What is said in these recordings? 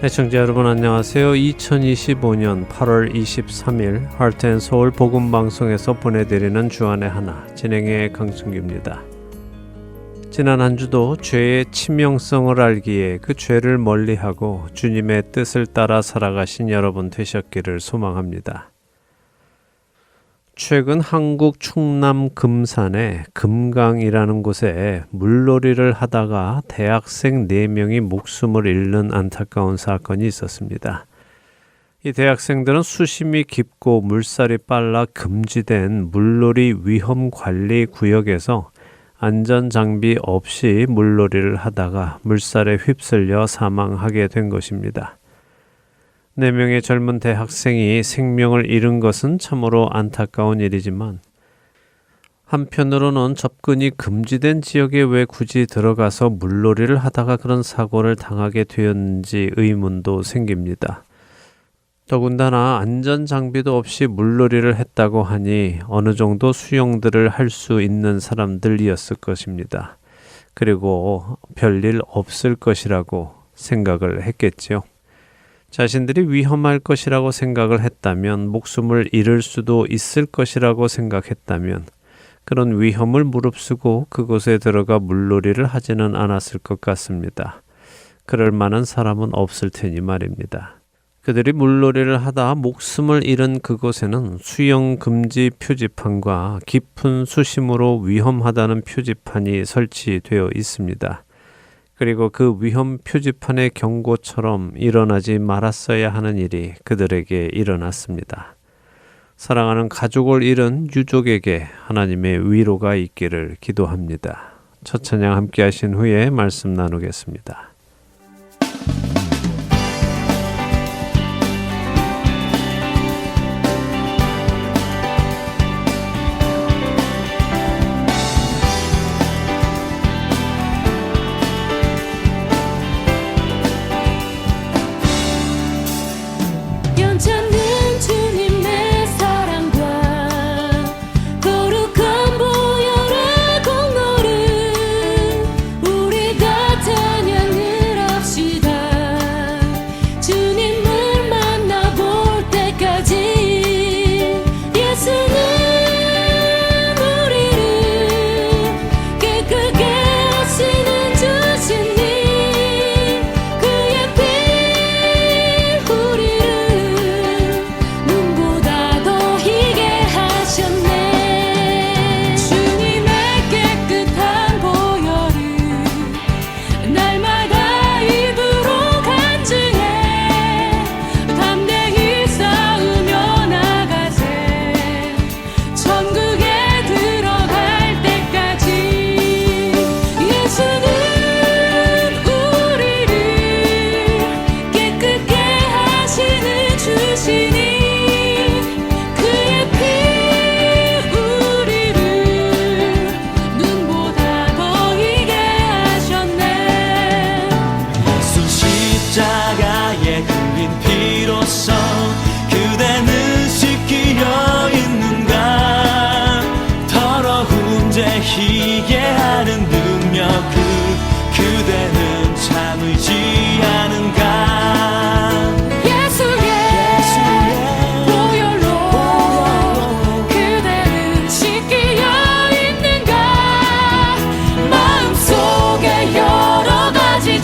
시청자 여러분 안녕하세요. 2025년 8월 23일 하트앤서울 복음방송에서 보내드리는 주안의 하나 진행의 강승규입니다. 지난 한 주도 죄의 치명성을 알기에 그 죄를 멀리하고 주님의 뜻을 따라 살아가신 여러분 되셨기를 소망합니다. 최근 한국 충남 금산의 금강이라는 곳에 물놀이를 하다가 대학생 4명이 목숨을 잃는 안타까운 사건이 있었습니다. 이 대학생들은 수심이 깊고 물살이 빨라 금지된 물놀이 위험관리 구역에서 안전장비 없이 물놀이를 하다가 물살에 휩쓸려 사망하게 된 것입니다. 4명의 젊은 대학생이 생명을 잃은 것은 참으로 안타까운 일이지만 한편으로는 접근이 금지된 지역에 왜 굳이 들어가서 물놀이를 하다가 그런 사고를 당하게 되었는지 의문도 생깁니다. 더군다나 안전장비도 없이 물놀이를 했다고 하니 어느 정도 수영들을 할 수 있는 사람들이었을 것입니다. 그리고 별일 없을 것이라고 생각을 했겠지요. 자신들이 위험할 것이라고 생각을 했다면, 목숨을 잃을 수도 있을 것이라고 생각했다면 그런 위험을 무릅쓰고 그곳에 들어가 물놀이를 하지는 않았을 것 같습니다. 그럴 만한 사람은 없을 테니 말입니다. 그들이 물놀이를 하다 목숨을 잃은 그곳에는 수영 금지 표지판과 깊은 수심으로 위험하다는 표지판이 설치되어 있습니다. 그리고 그 위험 표지판의 경고처럼 일어나지 말았어야 하는 일이 그들에게 일어났습니다. 사랑하는 가족을 잃은 유족에게 하나님의 위로가 있기를 기도합니다. 첫 찬양 함께 하신 후에 말씀 나누겠습니다.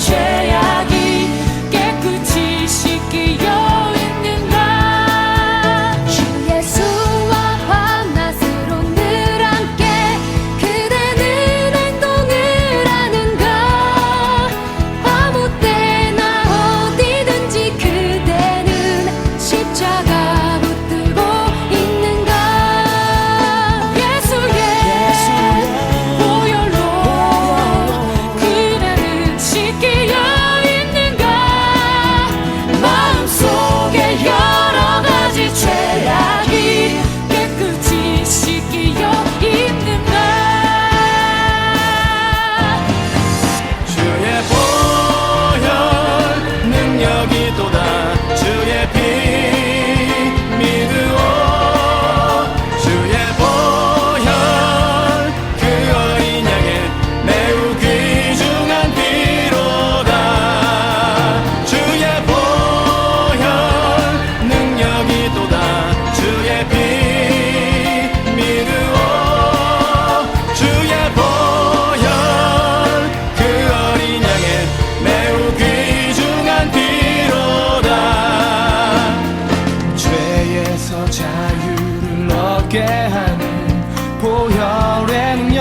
죄악이 깨끗이 씻기어 있는가. 함께하는 보혈의 능력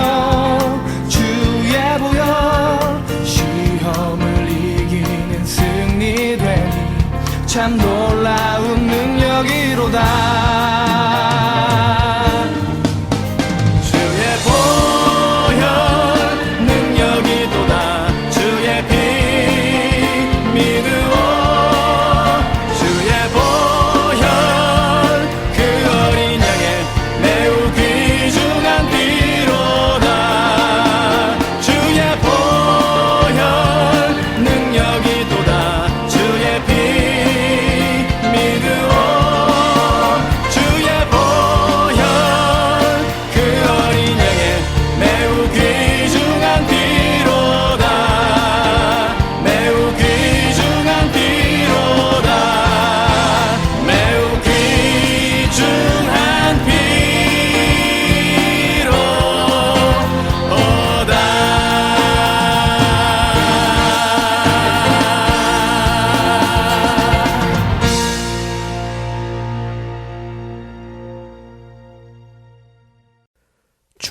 주의 보혈 시험을 이기는 승리되는 참 놀라운 능력이로다 주의 보혈 능력이도다 주의 피 믿으오 주의 보혈 그 어린 양의 매우 귀중한 피로다 주의 보혈 능력이도다 주의 피 믿으오 주의 보혈 그 어린 양의 매우 귀중한 피로다 매우 귀중한 피로다 매우 귀중한 피로다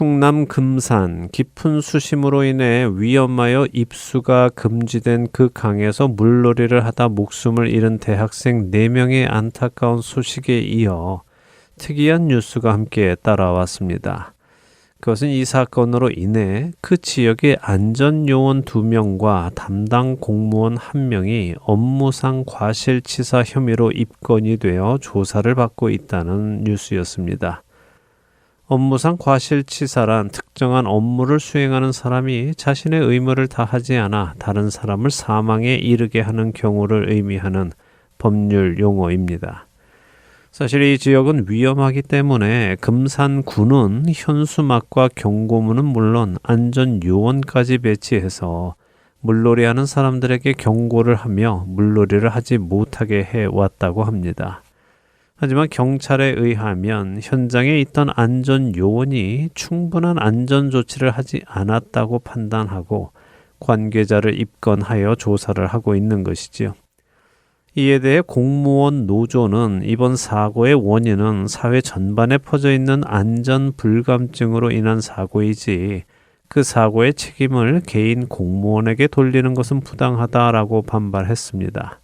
충남 금산 깊은 수심으로 인해 위험하여 입수가 금지된 그 강에서 물놀이를 하다 목숨을 잃은 대학생 4명의 안타까운 소식에 이어 특이한 뉴스가 함께 따라왔습니다. 그것은 이 사건으로 인해 그 지역의 안전요원 2명과 담당 공무원 1명이 업무상 과실치사 혐의로 입건이 되어 조사를 받고 있다는 뉴스였습니다. 업무상 과실치사란 특정한 업무를 수행하는 사람이 자신의 의무를 다하지 않아 다른 사람을 사망에 이르게 하는 경우를 의미하는 법률 용어입니다. 사실 이 지역은 위험하기 때문에 금산군은 현수막과 경고문은 물론 안전요원까지 배치해서 물놀이하는 사람들에게 경고를 하며 물놀이를 하지 못하게 해왔다고 합니다. 하지만 경찰에 의하면 현장에 있던 안전요원이 충분한 안전조치를 하지 않았다고 판단하고 관계자를 입건하여 조사를 하고 있는 것이지요. 이에 대해 공무원 노조는 이번 사고의 원인은 사회 전반에 퍼져 있는 안전 불감증으로 인한 사고이지 그 사고의 책임을 개인 공무원에게 돌리는 것은 부당하다라고 반발했습니다.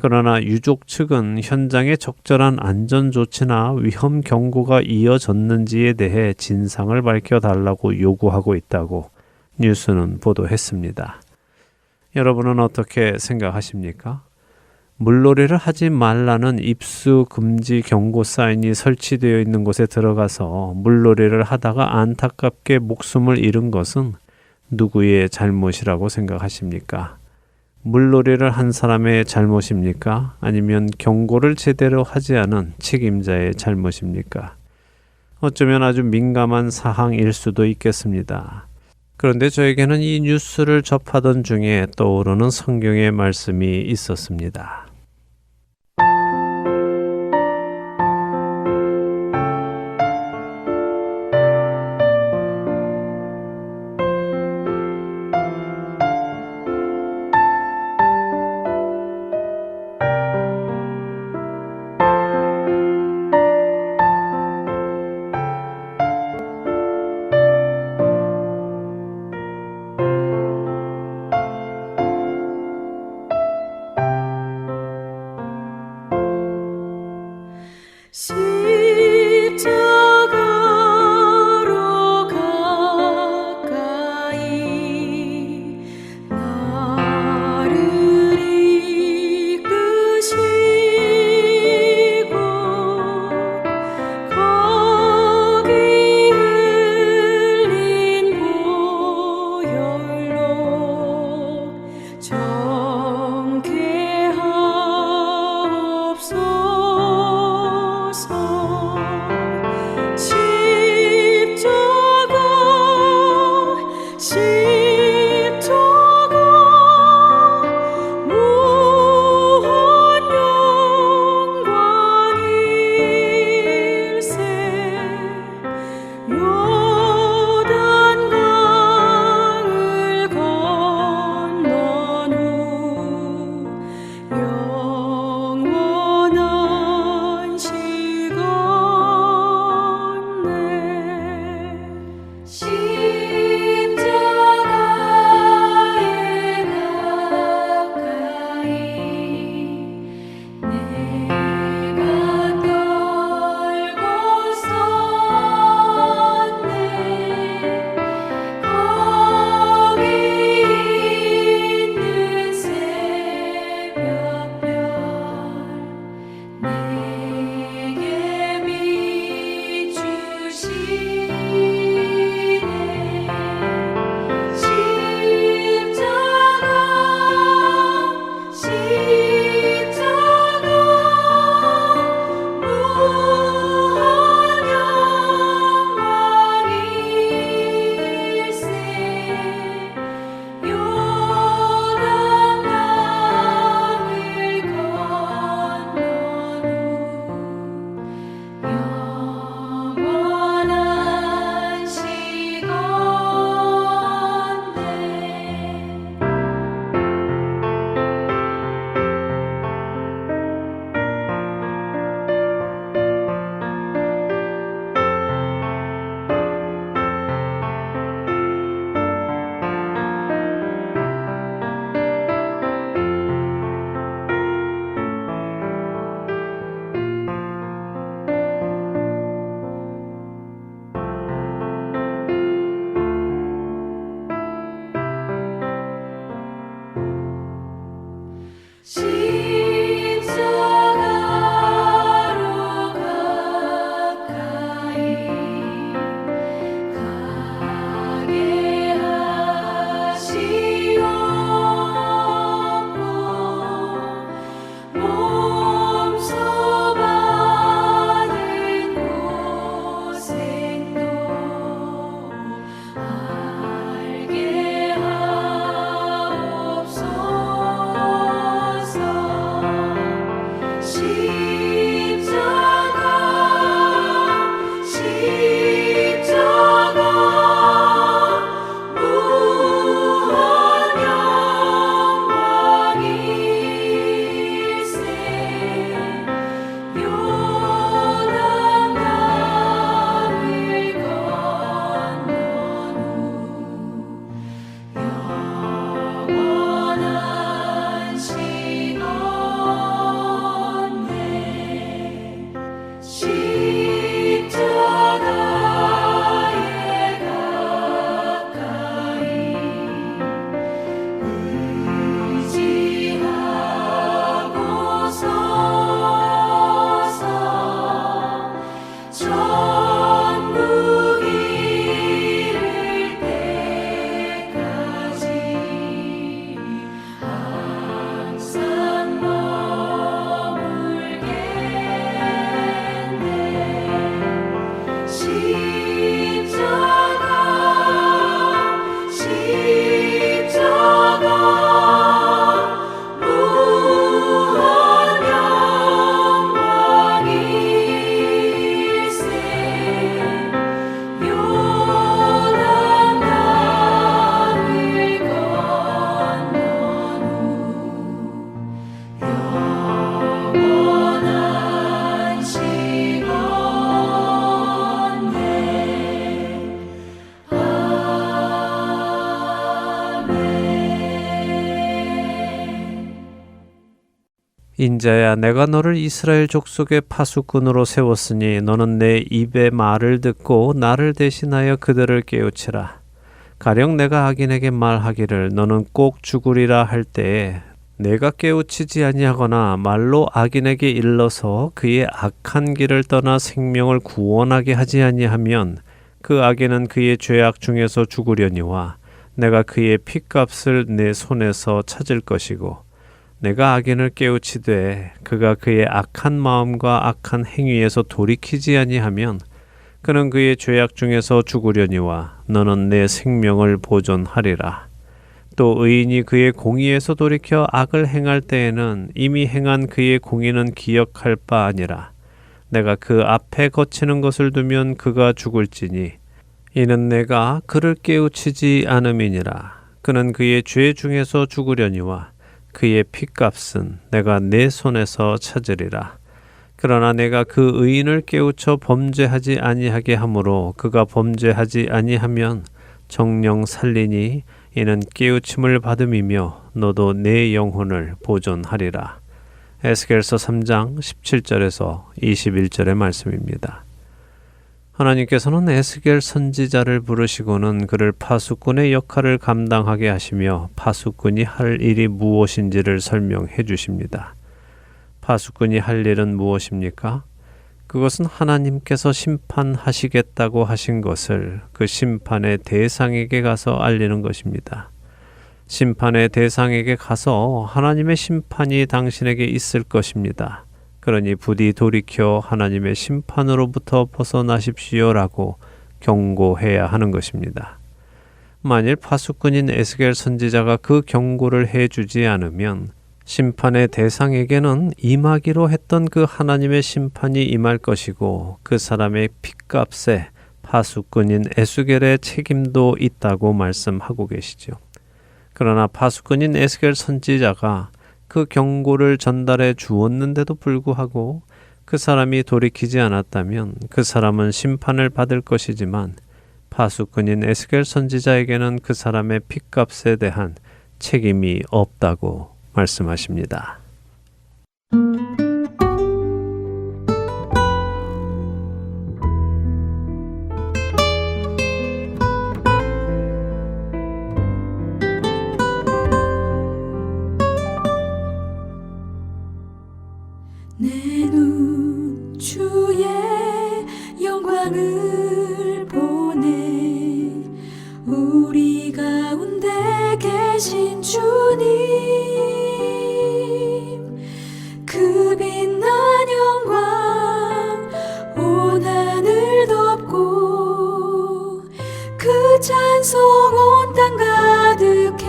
그러나 유족 측은 현장에 적절한 안전조치나 위험 경고가 이어졌는지에 대해 진상을 밝혀달라고 요구하고 있다고 뉴스는 보도했습니다. 여러분은 어떻게 생각하십니까? 물놀이를 하지 말라는 입수 금지 경고 사인이 설치되어 있는 곳에 들어가서 물놀이를 하다가 안타깝게 목숨을 잃은 것은 누구의 잘못이라고 생각하십니까? 물놀이를 한 사람의 잘못입니까? 아니면 경고를 제대로 하지 않은 책임자의 잘못입니까? 어쩌면 아주 민감한 사항일 수도 있겠습니다. 그런데 저에게는 이 뉴스를 접하던 중에 떠오르는 성경의 말씀이 있었습니다. 인자야, 내가 너를 이스라엘 족속의 파수꾼으로 세웠으니 너는 내 입의 말을 듣고 나를 대신하여 그들을 깨우치라. 가령 내가 악인에게 말하기를 너는 꼭 죽으리라 할 때에 내가 깨우치지 아니하거나 말로 악인에게 일러서 그의 악한 길을 떠나 생명을 구원하게 하지 아니하면 그 악인은 그의 죄악 중에서 죽으려니와 내가 그의 핏값을 내 손에서 찾을 것이고 내가 악인을 깨우치되 그가 그의 악한 마음과 악한 행위에서 돌이키지 아니하면 그는 그의 죄악 중에서 죽으려니와 너는 내 생명을 보존하리라. 또 의인이 그의 공의에서 돌이켜 악을 행할 때에는 이미 행한 그의 공의는 기억할 바 아니라 내가 그 앞에 거치는 것을 두면 그가 죽을지니 이는 내가 그를 깨우치지 않음이니라. 그는 그의 죄 중에서 죽으려니와 그의 핏값은 내가 내 손에서 찾으리라. 그러나 내가 그 의인을 깨우쳐 범죄하지 아니하게 하므로 그가 범죄하지 아니하면 정령 살리니 이는 깨우침을 받음이며 너도 내 영혼을 보존하리라. 에스겔서 3장 17절에서 21절의 말씀입니다. 하나님께서는 에스겔 선지자를 부르시고는 그를 파수꾼의 역할을 감당하게 하시며 파수꾼이 할 일이 무엇인지를 설명해 주십니다. 파수꾼이 할 일은 무엇입니까? 그것은 하나님께서 심판하시겠다고 하신 것을 그 심판의 대상에게 가서 알리는 것입니다. 심판의 대상에게 가서 하나님의 심판이 당신에게 있을 것입니다. 그러니 부디 돌이켜 하나님의 심판으로부터 벗어나십시오라고 경고해야 하는 것입니다. 만일 파수꾼인 에스겔 선지자가 그 경고를 해주지 않으면 심판의 대상에게는 임하기로 했던 그 하나님의 심판이 임할 것이고 그 사람의 핏값에 파수꾼인 에스겔의 책임도 있다고 말씀하고 계시죠. 그러나 파수꾼인 에스겔 선지자가 그 경고를 전달해 주었는데도 불구하고 그 사람이 돌이키지 않았다면 그 사람은 심판을 받을 것이지만 파수꾼인 에스겔 선지자에게는 그 사람의 핏값에 대한 책임이 없다고 말씀하십니다. 내 눈 주의 영광을 보네. 우리 가운데 계신 주님, 그 빛난 영광 온 하늘 덮고 그 찬송 온 땅 가득해.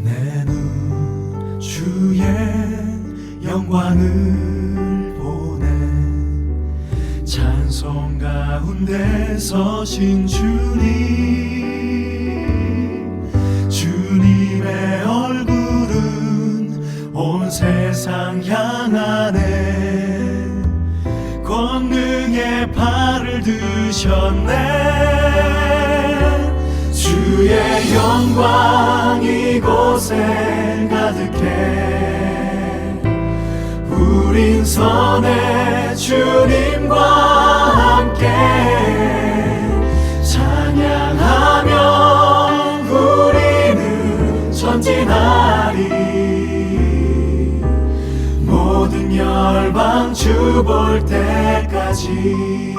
내 눈 주의 영광을 보내 찬송 가운데 서신 주님의 얼굴은 온 세상 향하네 권능의 팔을 드셨네 주의 영광 이곳에 가득해 우린 선의 주님과 함께 찬양하며 우리는 전진하리 모든 열방 주 볼 때까지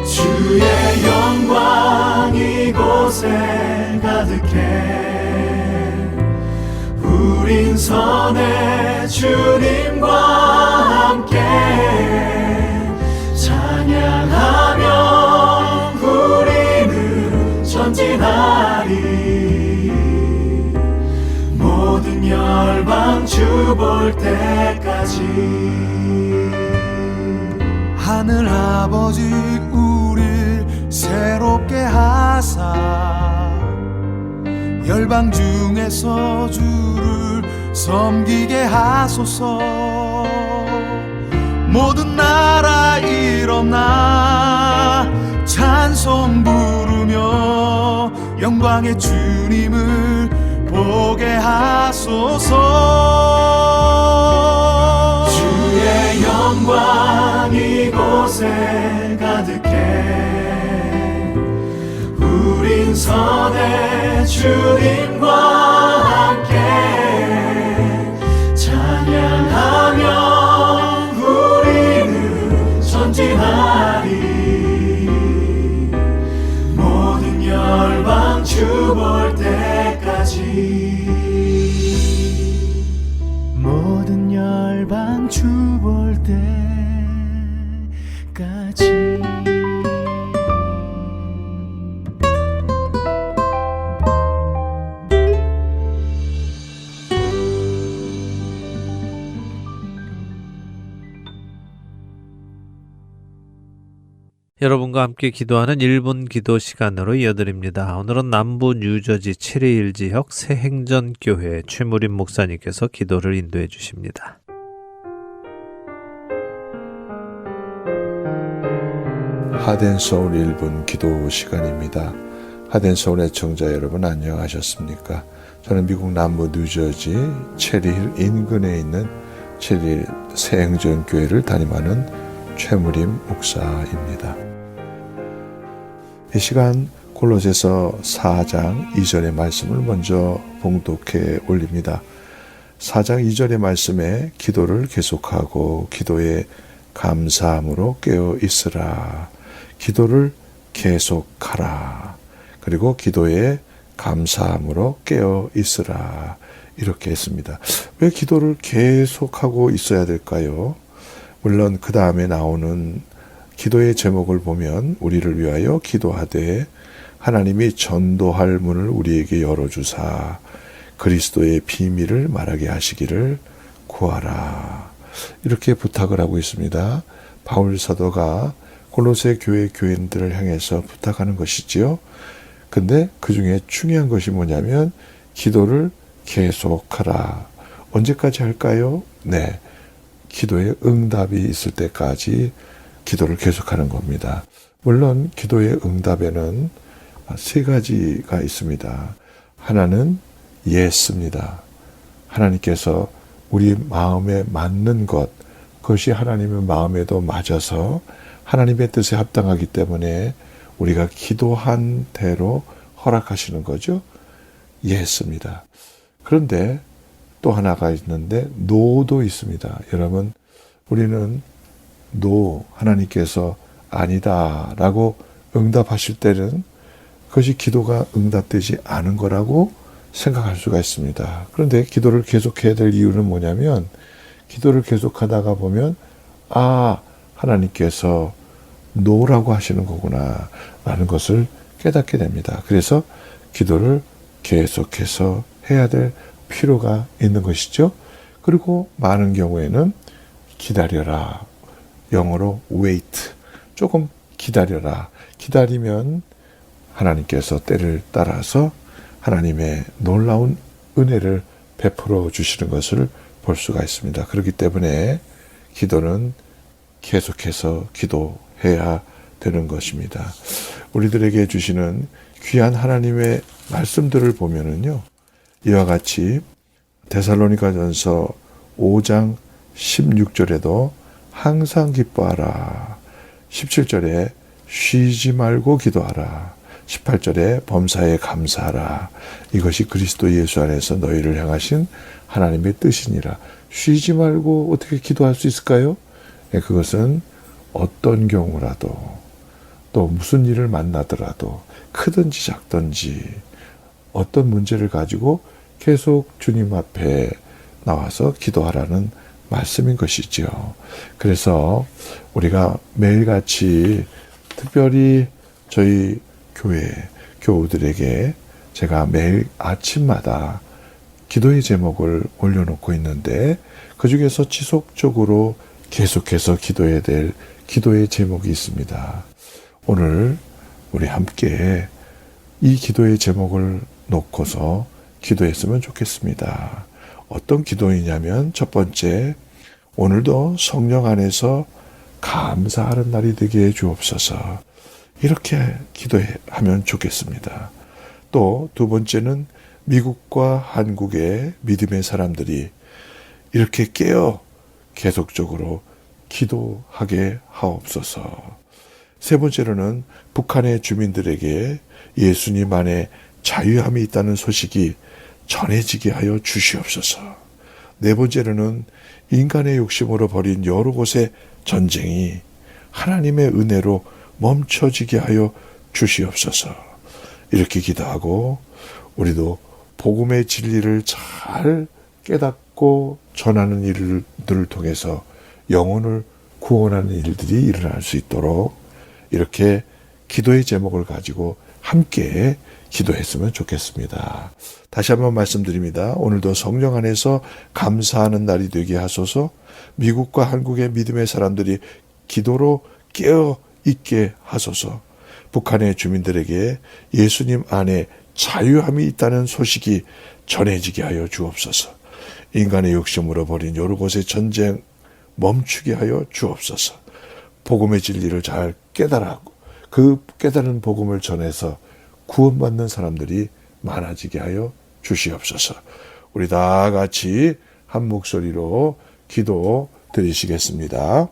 주의 영광 이곳에 가득해 우린 선의 주님과 함께 찬양하며 우리는 전진하리 모든 열방 주 볼 때까지 하늘 아버지 우릴 새롭게 하사 열방 중에서 주를 섬기게 하소서 모든 나라 일어나 찬송 부르며 영광의 주님을 보게 하소서 주의 영광 이곳에 가득해 우린 선의 주님과 함께 찬양하며 우리는 전진하리 모든 열방 주 볼 때까지 모든 열방 주 볼 때까지 여러분과 함께 기도하는 1분 기도 시간으로 이어드립니다. 오늘은 남부 뉴저지 체리힐 지역 새행전교회 최무림 목사님께서 기도를 인도해 주십니다. 하덴서울 1분 기도 시간입니다. 하덴서울 애청자 여러분 안녕하셨습니까? 저는 미국 남부 뉴저지 체리힐 인근에 있는 체리힐 새행전교회를 담임하는 최무림 목사입니다. 이 시간 골로새서 4장 2절의 말씀을 먼저 봉독해 올립니다. 4장 2절의 말씀에 기도를 계속하고 기도에 감사함으로 깨어 있으라. 기도를 계속하라. 그리고 기도에 감사함으로 깨어 있으라. 이렇게 했습니다. 왜 기도를 계속하고 있어야 될까요? 물론 그 다음에 나오는 기도의 제목을 보면 우리를 위하여 기도하되 하나님이 전도할 문을 우리에게 열어주사 그리스도의 비밀을 말하게 하시기를 구하라. 이렇게 부탁을 하고 있습니다. 바울 사도가 골로새 교회 교인들을 향해서 부탁하는 것이지요. 근데 그 중에 중요한 것이 뭐냐면 기도를 계속하라. 언제까지 할까요? 네. 기도에 응답이 있을 때까지 기도를 계속하는 겁니다. 물론 기도의 응답에는 세 가지가 있습니다. 하나는 예스입니다. 하나님께서 우리 마음에 맞는 것, 그것이 하나님의 마음에도 맞아서 하나님의 뜻에 합당하기 때문에 우리가 기도한 대로 허락하시는 거죠. 예스입니다. 그런데 또 하나가 있는데 노도 있습니다. 여러분, 우리는 노, 하나님께서 아니다 라고 응답하실 때는 그것이 기도가 응답되지 않은 거라고 생각할 수가 있습니다. 그런데 기도를 계속해야 될 이유는 뭐냐면 기도를 계속하다가 보면 하나님께서 노라고 하시는 거구나 라는 것을 깨닫게 됩니다. 그래서 기도를 계속해서 해야 될 필요가 있는 것이죠. 그리고 많은 경우에는 기다려라. 영어로 wait. 조금 기다려라. 기다리면 하나님께서 때를 따라서 하나님의 놀라운 은혜를 베풀어 주시는 것을 볼 수가 있습니다. 그렇기 때문에 기도는 계속해서 기도해야 되는 것입니다. 우리들에게 주시는 귀한 하나님의 말씀들을 보면은요, 이와 같이 데살로니가전서 5장 16절에도 항상 기뻐하라. 17절에 쉬지 말고 기도하라. 18절에 범사에 감사하라. 이것이 그리스도 예수 안에서 너희를 향하신 하나님의 뜻이니라. 쉬지 말고 어떻게 기도할 수 있을까요? 그것은 어떤 경우라도 또 무슨 일을 만나더라도 크든지 작든지 어떤 문제를 가지고 계속 주님 앞에 나와서 기도하라는 말씀인 것이죠. 그래서 우리가 매일같이 특별히 저희 교회 교우들에게 제가 매일 아침마다 기도의 제목을 올려놓고 있는데 그 중에서 지속적으로 계속해서 기도해야 될 기도의 제목이 있습니다. 오늘 우리 함께 이 기도의 제목을 놓고서 기도했으면 좋겠습니다. 어떤 기도이냐면 첫 번째, 오늘도 성령 안에서 감사하는 날이 되게 해 주옵소서. 이렇게 기도하면 좋겠습니다. 또 두 번째는 미국과 한국의 믿음의 사람들이 이렇게 깨어 계속적으로 기도하게 하옵소서. 세 번째로는 북한의 주민들에게 예수님 안에 자유함이 있다는 소식이 전해지게 하여 주시옵소서. 네 번째로는 인간의 욕심으로 벌인 여러 곳의 전쟁이 하나님의 은혜로 멈춰지게 하여 주시옵소서. 이렇게 기도하고 우리도 복음의 진리를 잘 깨닫고 전하는 일들을 통해서 영혼을 구원하는 일들이 일어날 수 있도록 이렇게 기도의 제목을 가지고 함께 기도했으면 좋겠습니다. 다시 한번 말씀드립니다. 오늘도 성령 안에서 감사하는 날이 되게 하소서. 미국과 한국의 믿음의 사람들이 기도로 깨어 있게 하소서. 북한의 주민들에게 예수님 안에 자유함이 있다는 소식이 전해지게 하여 주옵소서. 인간의 욕심으로 벌인 여러 곳의 전쟁 멈추게 하여 주옵소서. 복음의 진리를 잘 깨달아고 그 깨달은 복음을 전해서 구원받는 사람들이 많아지게 하여 주시옵소서. 우리 다 같이 한 목소리로 기도 드리시겠습니다.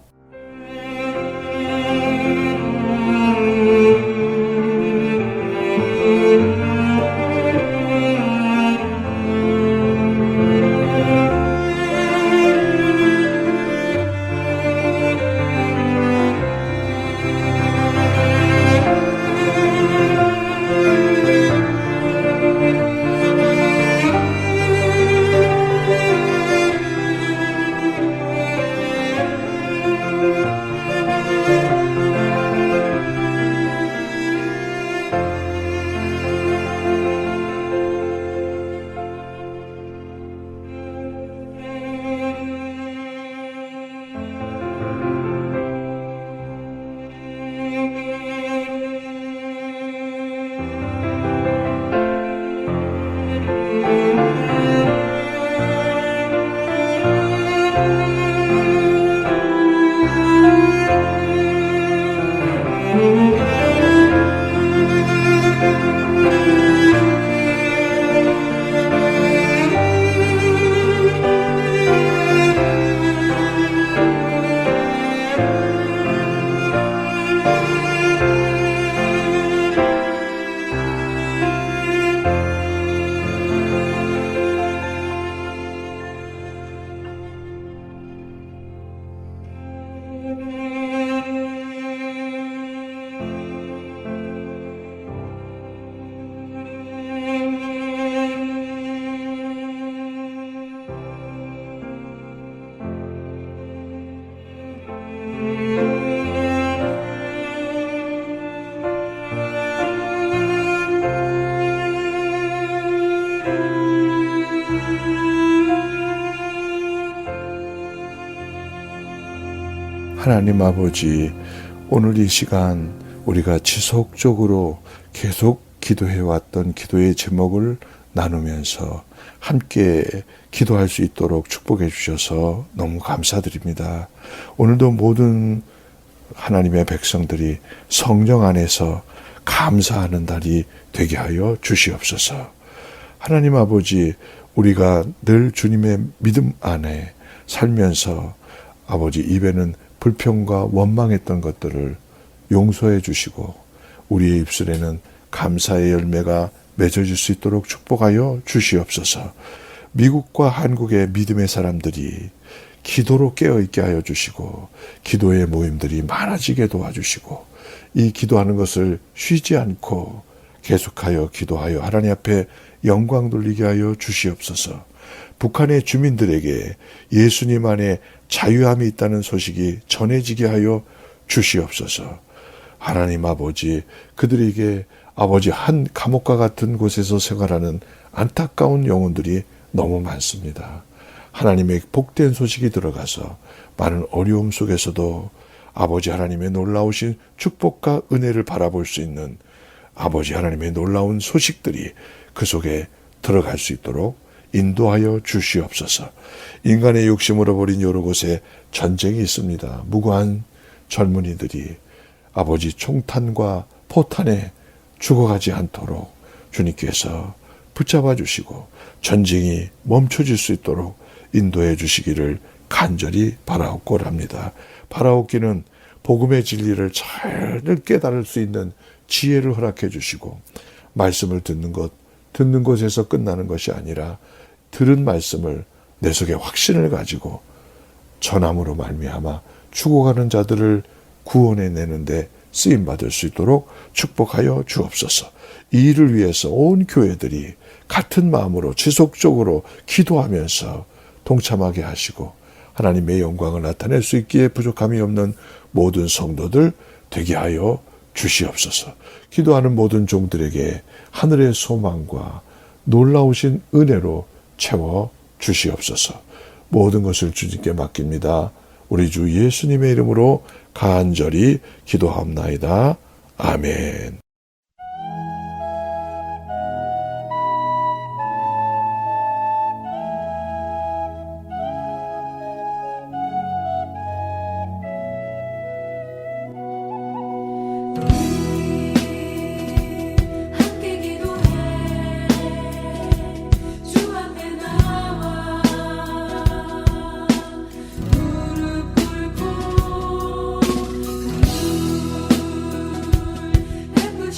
하나님 아버지, 오늘 이 시간 우리가 지속적으로 계속 기도해왔던 기도의 제목을 나누면서 함께 기도할 수 있도록 축복해 주셔서 너무 감사드립니다. 오늘도 모든 하나님의 백성들이 성령 안에서 감사하는 날이 되게 하여 주시옵소서. 하나님 아버지, 우리가 늘 주님의 믿음 안에 살면서 아버지 입에는 불평과 원망했던 것들을 용서해 주시고 우리의 입술에는 감사의 열매가 맺어질 수 있도록 축복하여 주시옵소서. 미국과 한국의 믿음의 사람들이 기도로 깨어있게 하여 주시고 기도의 모임들이 많아지게 도와주시고 이 기도하는 것을 쉬지 않고 계속하여 기도하여 하나님 앞에 영광 돌리게 하여 주시옵소서. 북한의 주민들에게 예수님 안에 자유함이 있다는 소식이 전해지게 하여 주시옵소서. 하나님 아버지, 그들에게 아버지 한 감옥과 같은 곳에서 생활하는 안타까운 영혼들이 너무 많습니다. 하나님의 복된 소식이 들어가서 많은 어려움 속에서도 아버지 하나님의 놀라우신 축복과 은혜를 바라볼 수 있는 아버지 하나님의 놀라운 소식들이 그 속에 들어갈 수 있도록 인도하여 주시옵소서. 인간의 욕심으로 버린 여러 곳에 전쟁이 있습니다. 무고한 젊은이들이 아버지 총탄과 포탄에 죽어가지 않도록 주님께서 붙잡아 주시고 전쟁이 멈춰질 수 있도록 인도해 주시기를 간절히 바라옵고랍니다. 바라옵기는 복음의 진리를 잘 깨달을 수 있는 지혜를 허락해 주시고 말씀을 듣는 곳에서 끝나는 것이 아니라 들은 말씀을 내 속에 확신을 가지고 전함으로 말미암아 죽어가는 자들을 구원해내는데 쓰임받을 수 있도록 축복하여 주옵소서. 이 일을 위해서 온 교회들이 같은 마음으로 지속적으로 기도하면서 동참하게 하시고 하나님의 영광을 나타낼 수 있기에 부족함이 없는 모든 성도들 되게 하여 주시옵소서. 기도하는 모든 종들에게 하늘의 소망과 놀라우신 은혜로 채워 주시옵소서. 모든 것을 주님께 맡깁니다. 우리 주 예수님의 이름으로 간절히 기도하옵나이다. 아멘. 함께 기도해 주 앞에 나와 무릎 꿇고 눈물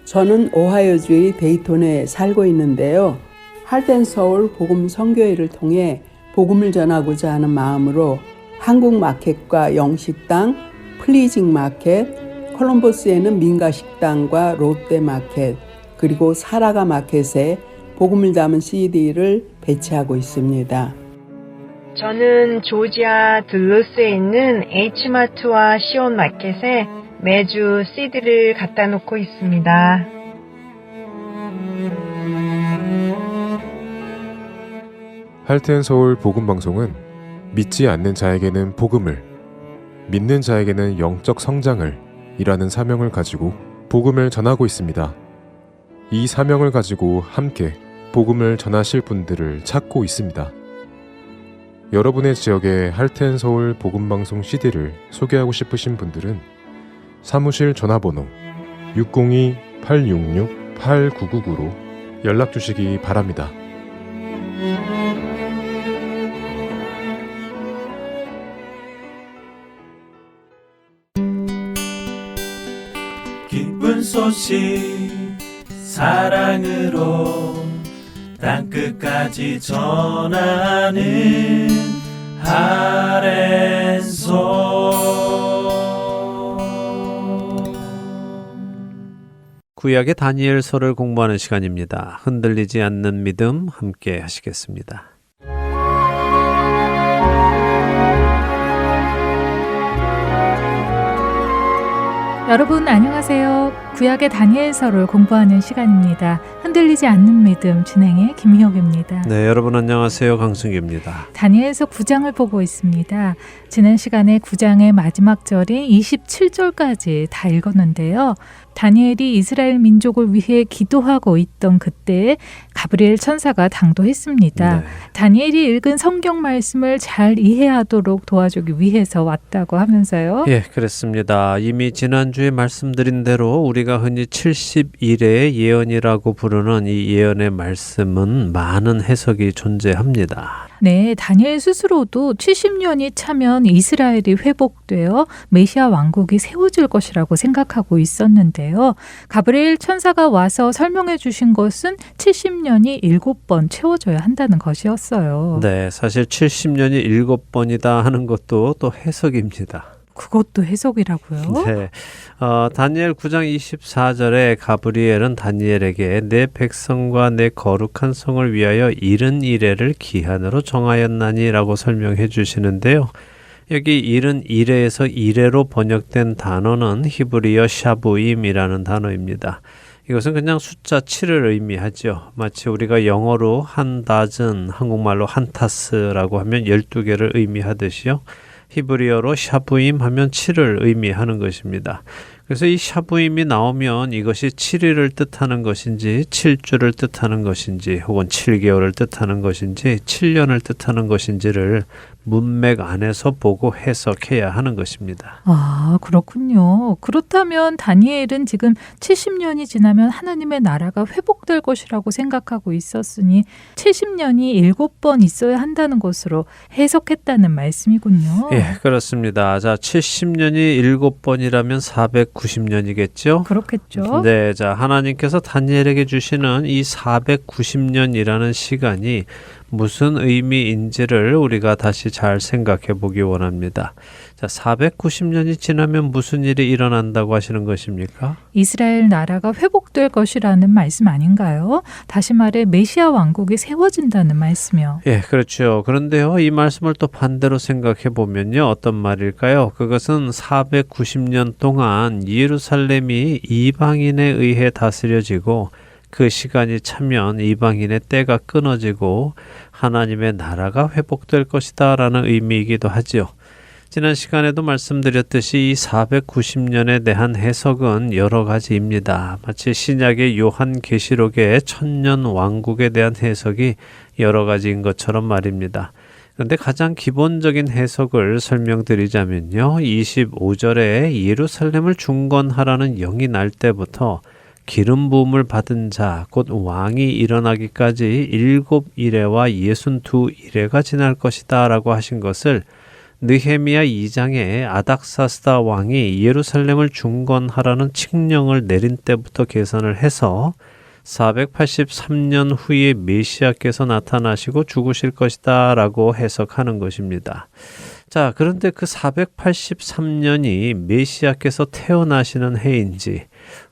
저는 오하이오주의 데이톤에 살고 있는데요. 할텐서울 복음 선교회를 통해 복음을 전하고자 하는 마음으로 한국 마켓과 영식당, 플리징 마켓, 콜럼버스에는 민가식당과 롯데 마켓, 그리고 사라가 마켓에 복음을 담은 CD를 배치하고 있습니다. 저는 조지아 들루스에 있는 H마트와 시온 마켓에 매주 CD를 갖다 놓고 있습니다. 할텐 서울 복음 방송은 믿지 않는 자에게는 복음을, 믿는 자에게는 영적 성장을 이라는 사명을 가지고 복음을 전하고 있습니다. 이 사명을 가지고 함께 복음을 전하실 분들을 찾고 있습니다. 여러분의 지역의 할텐 서울 복음 방송 CD를 소개하고 싶으신 분들은 사무실 전화번호 602-866-8999로 연락 주시기 바랍니다. 기쁜 소식 사랑으로 땅끝까지 전하는 아랜소. 구약의 다니엘서를 공부하는 시간입니다. 흔들리지 않는 믿음 함께 하시겠습니다. 여러분 안녕하세요. 구약의 다니엘서를 공부하는 시간입니다. 흔들리지 않는 믿음 진행의 김희옥입니다. 네, 여러분 안녕하세요. 강승규입니다. 다니엘서 9장을 보고 있습니다. 지난 시간에 9장의 마지막 절인 27절까지 다 읽었는데요. 다니엘이 이스라엘 민족을 위해 기도하고 있던 그때에 가브리엘 천사가 당도했습니다. 네. 다니엘이 읽은 성경 말씀을 잘 이해하도록 도와주기 위해서 왔다고 하면서요. 예, 그렇습니다. 이미 지난주에 말씀드린 대로 우리가 흔히 70일의 예언이라고 부르는 이 예언의 말씀은 많은 해석이 존재합니다. 네, 다니엘 스스로도 70년이 차면 이스라엘이 회복되어 메시아 왕국이 세워질 것이라고 생각하고 있었는데요. 가브리엘 천사가 와서 설명해 주신 것은 70년이 7번 채워져야 한다는 것이었어요. 네, 사실 70년이 7번이다 하는 것도 또 해석입니다. 그것도 해석이라고요? 네. 다니엘 9장 24절에 가브리엘은 다니엘에게 내 백성과 내 거룩한 성을 위하여 70일을 기한으로 정하였나니라고 설명해 주시는데요. 여기 70일에서 이래로 번역된 단어는 히브리어 샤부임이라는 단어입니다. 이것은 그냥 숫자 7을 의미하죠. 마치 우리가 영어로 한 다즌, 한국말로 한 타스라고 하면 12개를 의미하듯이요. 히브리어로 샤부임 하면 7을 의미하는 것입니다. 그래서 이 샤부임이 나오면 이것이 7일을 뜻하는 것인지 7주를 뜻하는 것인지 혹은 7개월을 뜻하는 것인지 7년을 뜻하는 것인지를 문맥 안에서 보고 해석해야 하는 것입니다. 아, 그렇군요. 그렇다면 다니엘은 지금 70년이 지나면 하나님의 나라가 회복될 것이라고 생각하고 있었으니 70년이 7번 있어야 한다는 것으로 해석했다는 말씀이군요. 예, 그렇습니다. 자, 70년이 7번이라면 490년이겠죠? 그렇겠죠. 네, 자, 하나님께서 다니엘에게 주시는 이 490년이라는 시간이 무슨 의미인지를 우리가 다시 잘 생각해 보기 원합니다. 자, 490년이 지나면 무슨 일이 일어난다고 하시는 것입니까? 이스라엘 나라가 회복될 것이라는 말씀 아닌가요? 다시 말해 메시아 왕국이 세워진다는 말씀이요. 예, 그렇죠. 그런데요, 이 말씀을 또 반대로 생각해 보면요, 어떤 말일까요? 그것은 490년 동안 예루살렘이 이방인에 의해 다스려지고 그 시간이 차면 이방인의 때가 끊어지고 하나님의 나라가 회복될 것이다 라는 의미이기도 하죠. 지난 시간에도 말씀드렸듯이 이 490년에 대한 해석은 여러 가지입니다. 마치 신약의 요한계시록의 천년 왕국에 대한 해석이 여러 가지인 것처럼 말입니다. 그런데 가장 기본적인 해석을 설명드리자면요. 25절에 예루살렘을 중건하라는 영이 날 때부터 기름 부음을 받은 자, 곧 왕이 일어나기까지 7이레와 62이레가 지날 것이다 라고 하신 것을 느헤미야 2장에 아닥사스다 왕이 예루살렘을 중건하라는 칙령을 내린 때부터 계산을 해서 483년 후에 메시아께서 나타나시고 죽으실 것이다 라고 해석하는 것입니다. 자, 그런데 그 483년이 메시아께서 태어나시는 해인지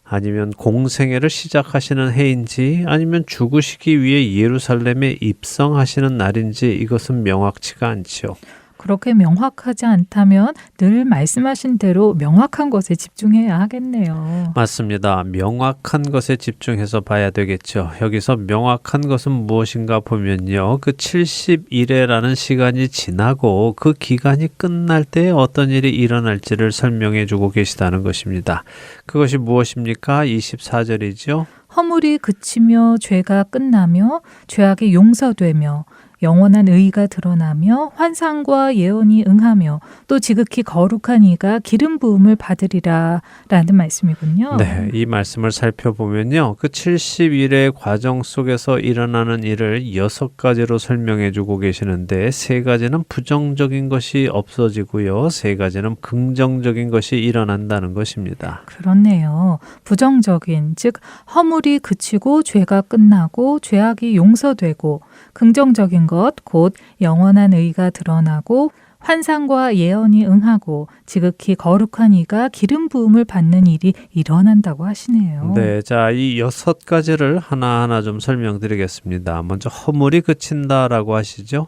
아니면 공생애를 시작하시는 해인지 아니면 죽으시기 위해 예루살렘에 입성하시는 날인지 이것은 명확치가 않지요. 그렇게 명확하지 않다면 늘 말씀하신 대로 명확한 것에 집중해야 하겠네요. 맞습니다. 명확한 것에 집중해서 봐야 되겠죠. 여기서 명확한 것은 무엇인가 보면요. 그 70일이라는 시간이 지나고 그 기간이 끝날 때 어떤 일이 일어날지를 설명해 주고 계시다는 것입니다. 그것이 무엇입니까? 24절이죠. 허물이 그치며 죄가 끝나며 죄악이 용서되며 영원한 의가 드러나며 환상과 예언이 응하며 또 지극히 거룩한 이가 기름 부음을 받으리라 라는 말씀이군요. 네, 이 말씀을 살펴보면요. 그 70일의 과정 속에서 일어나는 일을 6가지로 설명해 주고 계시는데 3가지는 부정적인 것이 없어지고요. 3가지는 긍정적인 것이 일어난다는 것입니다. 그렇네요. 부정적인, 즉 허물이 그치고 죄가 끝나고 죄악이 용서되고 긍정적인 것, 곧 영원한 의가 드러나고 환상과 예언이 응하고 지극히 거룩한 이가 기름 부음을 받는 일이 일어난다고 하시네요. 네, 자, 이 6가지를 하나하나 좀 설명드리겠습니다. 먼저 허물이 그친다라고 하시죠.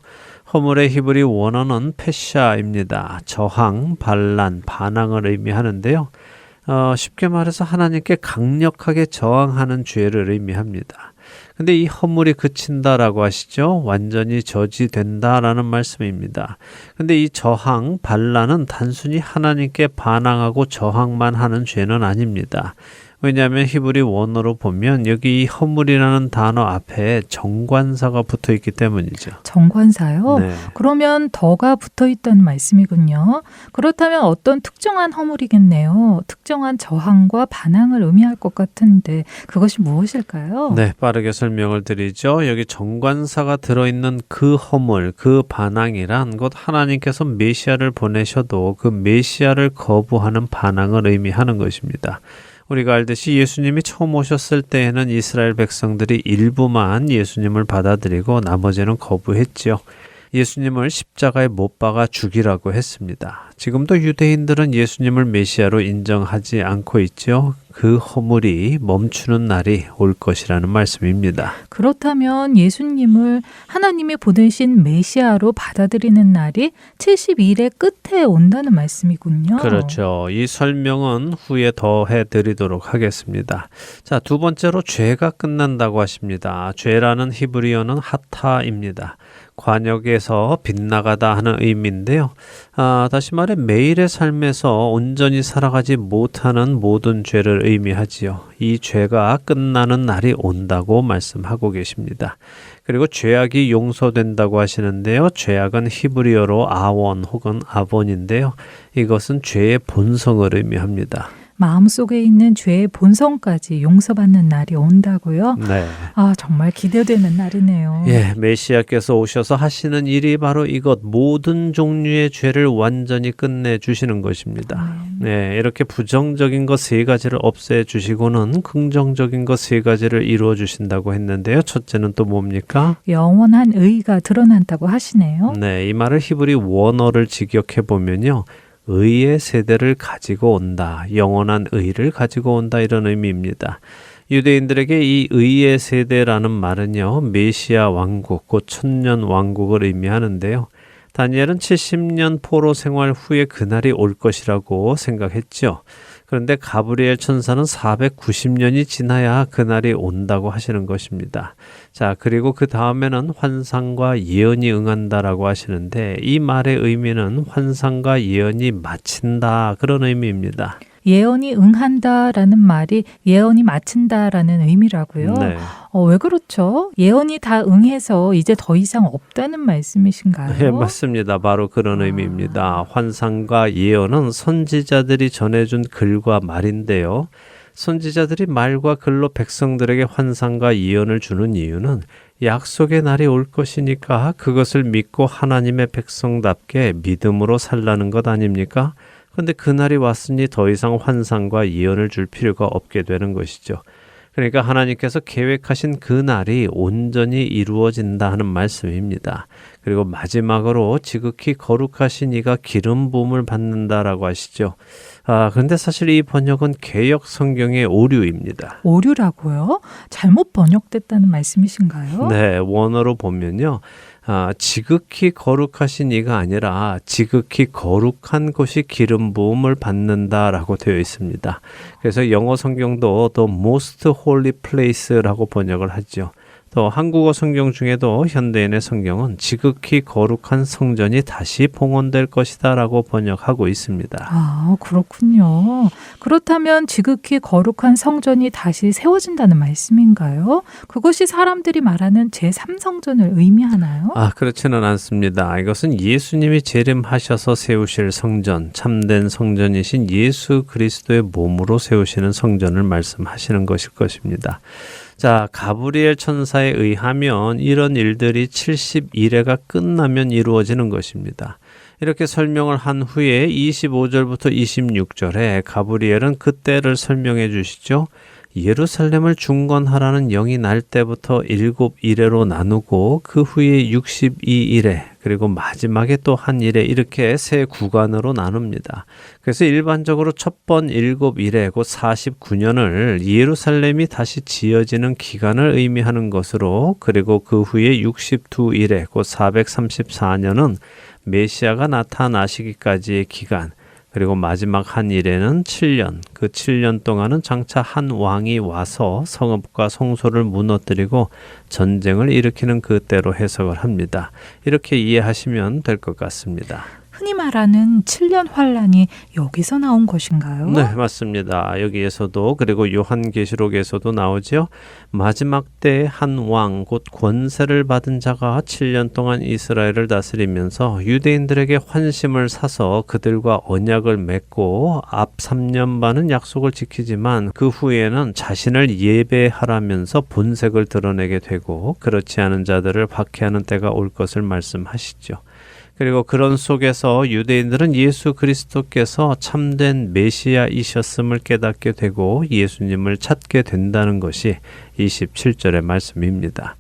허물의 히브리 원어는 페샤입니다. 저항, 반란, 반항을 의미하는데요. 쉽게 말해서 하나님께 강력하게 저항하는 죄를 의미합니다. 근데 이 허물이 그친다라고 하시죠. 완전히 저지된다라는 말씀입니다. 근데 이 저항, 반란은 단순히 하나님께 반항하고 저항만 하는 죄는 아닙니다. 왜냐하면 히브리 원어로 보면 여기 이 허물이라는 단어 앞에 정관사가 붙어 있기 때문이죠. 정관사요? 네. 그러면 더가 붙어 있다는 말씀이군요. 그렇다면 어떤 특정한 허물이겠네요. 특정한 저항과 반항을 의미할 것 같은데 그것이 무엇일까요? 네, 빠르게 설명을 드리죠. 여기 정관사가 들어있는 그 허물, 그 반항이란 곧 하나님께서 메시아를 보내셔도 그 메시아를 거부하는 반항을 의미하는 것입니다. 우리가 알듯이 예수님이 처음 오셨을 때에는 이스라엘 백성들이 일부만 예수님을 받아들이고 나머지는 거부했지요. 예수님을 십자가에 못 박아 죽이라고 했습니다. 지금도 유대인들은 예수님을 메시아로 인정하지 않고 있죠. 그 허물이 멈추는 날이 올 것이라는 말씀입니다. 그렇다면 예수님을 하나님이 보내신 메시아로 받아들이는 날이 70일의 끝에 온다는 말씀이군요. 그렇죠. 이 설명은 후에 더 해드리도록 하겠습니다. 자, 두 번째로 죄가 끝난다고 하십니다. 죄라는 히브리어는 하타입니다. 관역에서 빗나가다 하는 의미인데요. 다시 말해 매일의 삶에서 온전히 살아가지 못하는 모든 죄를 의미하지요. 이 죄가 끝나는 날이 온다고 말씀하고 계십니다. 그리고 죄악이 용서된다고 하시는데요. 죄악은 히브리어로 아원 혹은 아본인데요. 이것은 죄의 본성을 의미합니다. 마음속에 있는 죄의 본성까지 용서받는 날이 온다고요? 네. 아, 정말 기대되는 날이네요. 예, 메시아께서 오셔서 하시는 일이 바로 이것 모든 종류의 죄를 완전히 끝내 주시는 것입니다. 네, 이렇게 부정적인 것 3가지를 없애 주시고는 긍정적인 것 3가지를 이루어 주신다고 했는데요. 첫째는 또 뭡니까? 영원한 의가 드러난다고 하시네요. 네, 이 말을 히브리 원어를 직역해 보면요. 의의 세대를 가지고 온다. 영원한 의를 가지고 온다. 이런 의미입니다. 유대인들에게 이 의의 세대라는 말은요. 메시아 왕국, 곧 천년 왕국을 의미하는데요. 다니엘은 70년 포로 생활 후에 그날이 올 것이라고 생각했죠. 그런데 가브리엘 천사는 490년이 지나야 그날이 온다고 하시는 것입니다. 자, 그리고 그 다음에는 환상과 예언이 응한다라고 하시는데 이 말의 의미는 환상과 예언이 마친다 그런 의미입니다. 예언이 응한다라는 말이 예언이 마친다라는 의미라고요. 네. 왜 그렇죠? 예언이 다 응해서 이제 더 이상 없다는 말씀이신가요? 네, 맞습니다. 바로 그런 의미입니다. 환상과 예언은 선지자들이 전해준 글과 말인데요. 선지자들이 말과 글로 백성들에게 환상과 예언을 주는 이유는 약속의 날이 올 것이니까 그것을 믿고 하나님의 백성답게 믿음으로 살라는 것 아닙니까? 그런데 그 날이 왔으니 더 이상 환상과 예언을 줄 필요가 없게 되는 것이죠. 그러니까 하나님께서 계획하신 그 날이 온전히 이루어진다 하는 말씀입니다. 그리고 마지막으로 지극히 거룩하신 이가 기름 부음을 받는다라고 하시죠. 그런데 사실 이 번역은 개역 성경의 오류입니다. 오류라고요? 잘못 번역됐다는 말씀이신가요? 네, 원어로 보면요. 지극히 거룩하신 이가 아니라 지극히 거룩한 곳이 기름 부음을 받는다라고 되어 있습니다. 그래서 영어 성경도 The Most Holy Place라고 번역을 하죠. 또 한국어 성경 중에도 현대인의 성경은 지극히 거룩한 성전이 다시 봉헌될 것이다 라고 번역하고 있습니다. 아, 그렇군요. 그렇다면 지극히 거룩한 성전이 다시 세워진다는 말씀인가요? 그것이 사람들이 말하는 제3성전을 의미하나요? 그렇지는 않습니다. 이것은 예수님이 재림하셔서 세우실 성전, 참된 성전이신 예수 그리스도의 몸으로 세우시는 성전을 말씀하시는 것일 것입니다. 자, 가브리엘 천사에 의하면 이런 일들이 70일회가 끝나면 이루어지는 것입니다. 이렇게 설명을 한 후에 25절부터 26절에 가브리엘은 그때를 설명해 주시죠. 예루살렘을 중건하라는 영이 날 때부터 7일회로 나누고 그 후에 62일회 그리고 마지막에 또 한 일회 이렇게 세 구간으로 나눕니다. 그래서 일반적으로 첫 번 7일회 곧 49년을 예루살렘이 다시 지어지는 기간을 의미하는 것으로 그리고 그 후에 62일회 곧 434년은 메시아가 나타나시기까지의 기간 그리고 마지막 한 일에는 7년, 그 7년 동안은 장차 한 왕이 와서 성읍과 성소를 무너뜨리고 전쟁을 일으키는 그때로 해석을 합니다. 이렇게 이해하시면 될 것 같습니다. 흔히 말하는 7년 환란이 여기서 나온 것인가요? 네, 맞습니다. 여기에서도 그리고 요한계시록에서도 나오죠. 마지막 때 한 왕, 곧 권세를 받은 자가 7년 동안 이스라엘을 다스리면서 유대인들에게 환심을 사서 그들과 언약을 맺고 앞 3년 반은 약속을 지키지만 그 후에는 자신을 예배하라면서 본색을 드러내게 되고 그렇지 않은 자들을 박해하는 때가 올 것을 말씀하시죠. 그리고 그런 속에서 유대인들은 예수 그리스도께서 참된 메시아이셨음을 깨닫게 되고 예수님을 찾게 된다는 것이 27절의 말씀입니다.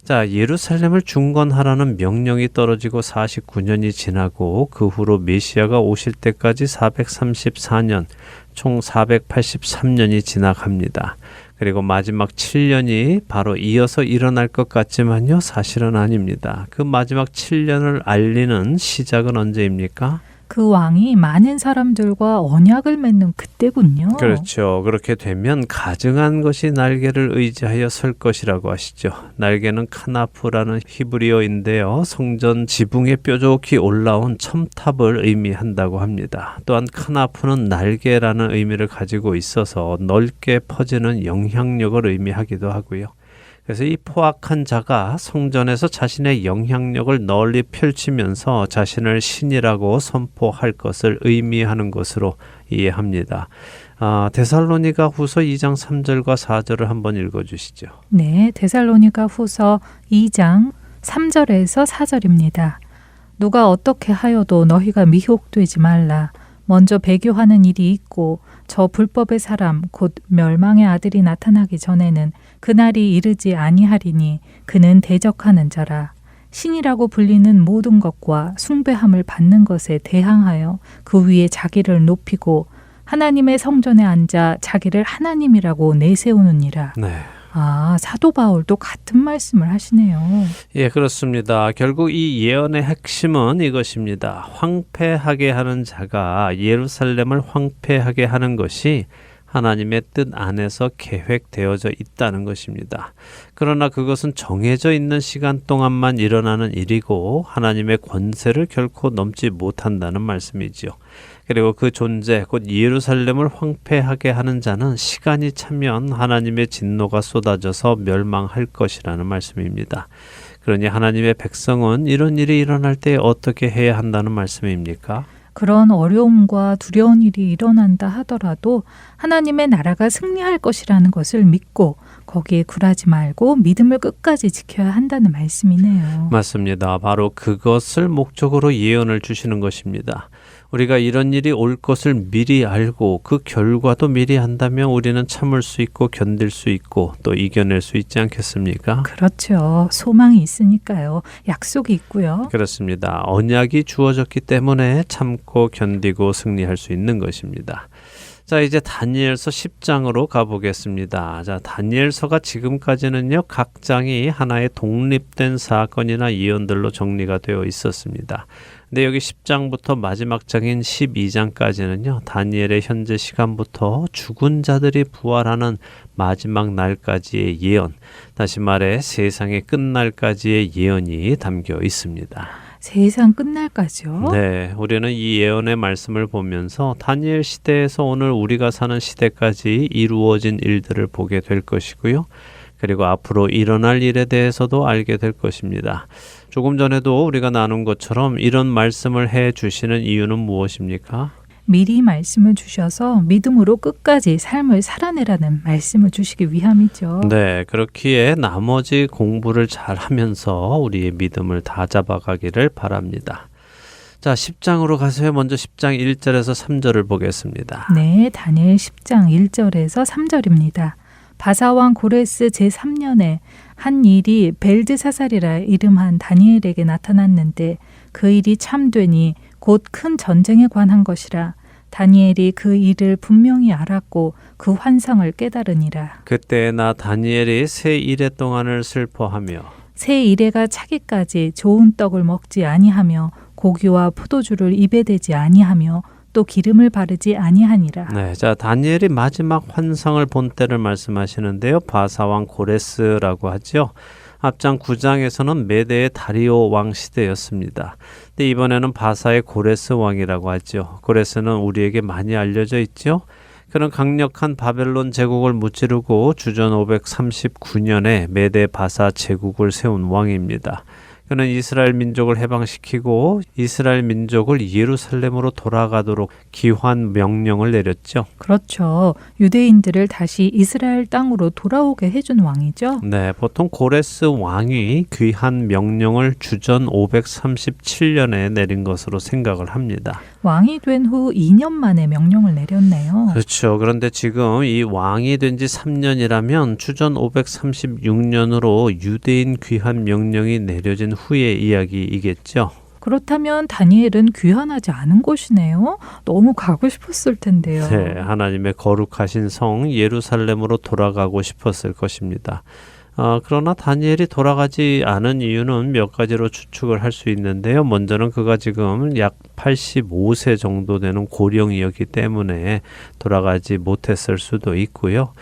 자, 예루살렘을 중건하라는 명령이 떨어지고 49년이 지나고 그 후로 메시아가 오실 때까지 434년, 총 483년이 지나갑니다. 그리고 마지막 7년이 바로 이어서 일어날 것 같지만요. 사실은 아닙니다. 그 마지막 7년을 알리는 시작은 언제입니까? 그 왕이 많은 사람들과 언약을 맺는 그때군요. 그렇죠. 그렇게 되면 가증한 것이 날개를 의지하여 설 것이라고 하시죠. 날개는 카나프라는 히브리어인데요. 성전 지붕에 뾰족히 올라온 첨탑을 의미한다고 합니다. 또한 카나프는 날개라는 의미를 가지고 있어서 넓게 퍼지는 영향력을 의미하기도 하고요. 그래서 이 포악한 자가 성전에서 자신의 영향력을 널리 펼치면서 자신을 신이라고 선포할 것을 의미하는 것으로 이해합니다. 데살로니가 후서 2장 3절과 4절을 한번 읽어주시죠. 네, 데살로니가 후서 2장 3절에서 4절입니다. 누가 어떻게 하여도 너희가 미혹되지 말라. 먼저 배교하는 일이 있고 저 불법의 사람 곧 멸망의 아들이 나타나기 전에는 그날이 이르지 아니하리니 그는 대적하는 자라. 신이라고 불리는 모든 것과 숭배함을 받는 것에 대항하여 그 위에 자기를 높이고 하나님의 성전에 앉아 자기를 하나님이라고 내세우느니라. 네. 사도 바울도 같은 말씀을 하시네요. 예, 그렇습니다. 결국 이 예언의 핵심은 이것입니다. 황폐하게 하는 자가 예루살렘을 황폐하게 하는 것이 하나님의 뜻 안에서 계획되어져 있다는 것입니다. 그러나 그것은 정해져 있는 시간 동안만 일어나는 일이고 하나님의 권세를 결코 넘지 못한다는 말씀이지요. 그리고 그 존재, 곧 예루살렘을 황폐하게 하는 자는 시간이 차면 하나님의 진노가 쏟아져서 멸망할 것이라는 말씀입니다. 그러니 하나님의 백성은 이런 일이 일어날 때 어떻게 해야 한다는 말씀입니까? 그런 어려움과 두려운 일이 일어난다 하더라도 하나님의 나라가 승리할 것이라는 것을 믿고 거기에 굴하지 말고 믿음을 끝까지 지켜야 한다는 말씀이네요. 맞습니다. 바로 그것을 목적으로 예언을 주시는 것입니다. 우리가 이런 일이 올 것을 미리 알고 그 결과도 미리 한다면 우리는 참을 수 있고 견딜 수 있고 또 이겨낼 수 있지 않겠습니까? 그렇죠. 소망이 있으니까요. 약속이 있고요. 그렇습니다. 언약이 주어졌기 때문에 참고 견디고 승리할 수 있는 것입니다. 자, 이제 다니엘서 10장으로 가보겠습니다. 자, 다니엘서가 지금까지는요, 각 장이 하나의 독립된 사건이나 예언들로 정리가 되어 있었습니다. 근데 여기 10장부터 마지막 장인 12장까지는요, 다니엘의 현재 시간부터 죽은 자들이 부활하는 마지막 날까지의 예언, 다시 말해 세상의 끝날까지의 예언이 담겨 있습니다. 세상 끝날까지요? 네, 우리는 이 예언의 말씀을 보면서 다니엘 시대에서 오늘 우리가 사는 시대까지 이루어진 일들을 보게 될 것이고요. 그리고 앞으로 일어날 일에 대해서도 알게 될 것입니다. 조금 전에도 우리가 나눈 것처럼 이런 말씀을 해 주시는 이유는 무엇입니까? 미리 말씀을 주셔서 믿음으로 끝까지 삶을 살아내라는 말씀을 주시기 위함이죠. 네, 그렇기에 나머지 공부를 잘 하면서 우리의 믿음을 다 잡아가기를 바랍니다. 자, 10장으로 가서요. 먼저 10장 1절에서 3절을 보겠습니다. 네, 다니엘 10장 1절에서 3절입니다. 바사왕 고레스 제3년에 한 일이 벨드사살이라 이름한 다니엘에게 나타났는데 그 일이 참되니 곧 큰 전쟁에 관한 것이라. 다니엘이 그 일을 분명히 알았고 그 환상을 깨달으니라. 그때 나 다니엘이 새 이래 동안을 슬퍼하며 새 이래가 차기까지 좋은 떡을 먹지 아니하며 고기와 포도주를 입에 대지 아니하며 또 기름을 바르지 아니하니라. 네, 자 다니엘이 마지막 환상을 본 때를 말씀하시는데요. 바사왕 고레스라고 하죠. 앞장 9장에서는 메대의 다리오 왕 시대였습니다. 근데 이번에는 바사의 고레스 왕이라고 하죠. 고레스는 우리에게 많이 알려져 있죠. 그는 강력한 바벨론 제국을 무찌르고 주전 539년에 메대 바사 제국을 세운 왕입니다. 그는 이스라엘 민족을 해방시키고 이스라엘 민족을 예루살렘으로 돌아가도록 기환 명령을 내렸죠. 그렇죠. 유대인들을 다시 이스라엘 땅으로 돌아오게 해준 왕이죠. 네, 보통 고레스 왕이 귀한 명령을 주전 537년에 내린 것으로 생각을 합니다. 왕이 된 후 2년 만에 명령을 내렸네요. 그렇죠. 그런데 지금 이 왕이 된 지 3년이라면 주전 536년으로 유대인 귀환 명령이 내려진 후의 이야기이겠죠. 그렇다면 다니엘은 귀환하지 않은 곳이네요. 너무 가고 싶었을 텐데요. 네, 하나님의 거룩하신 성 예루살렘으로 돌아가고 싶었을 것입니다. 그러나 다니엘이 돌아가지 않은 이유는 몇 가지로 추측을 할 수 있는데요. 먼저는 그가 지금 약 85세 정도 되는 고령이었기 때문에 돌아가지 못했을 수도 있고요.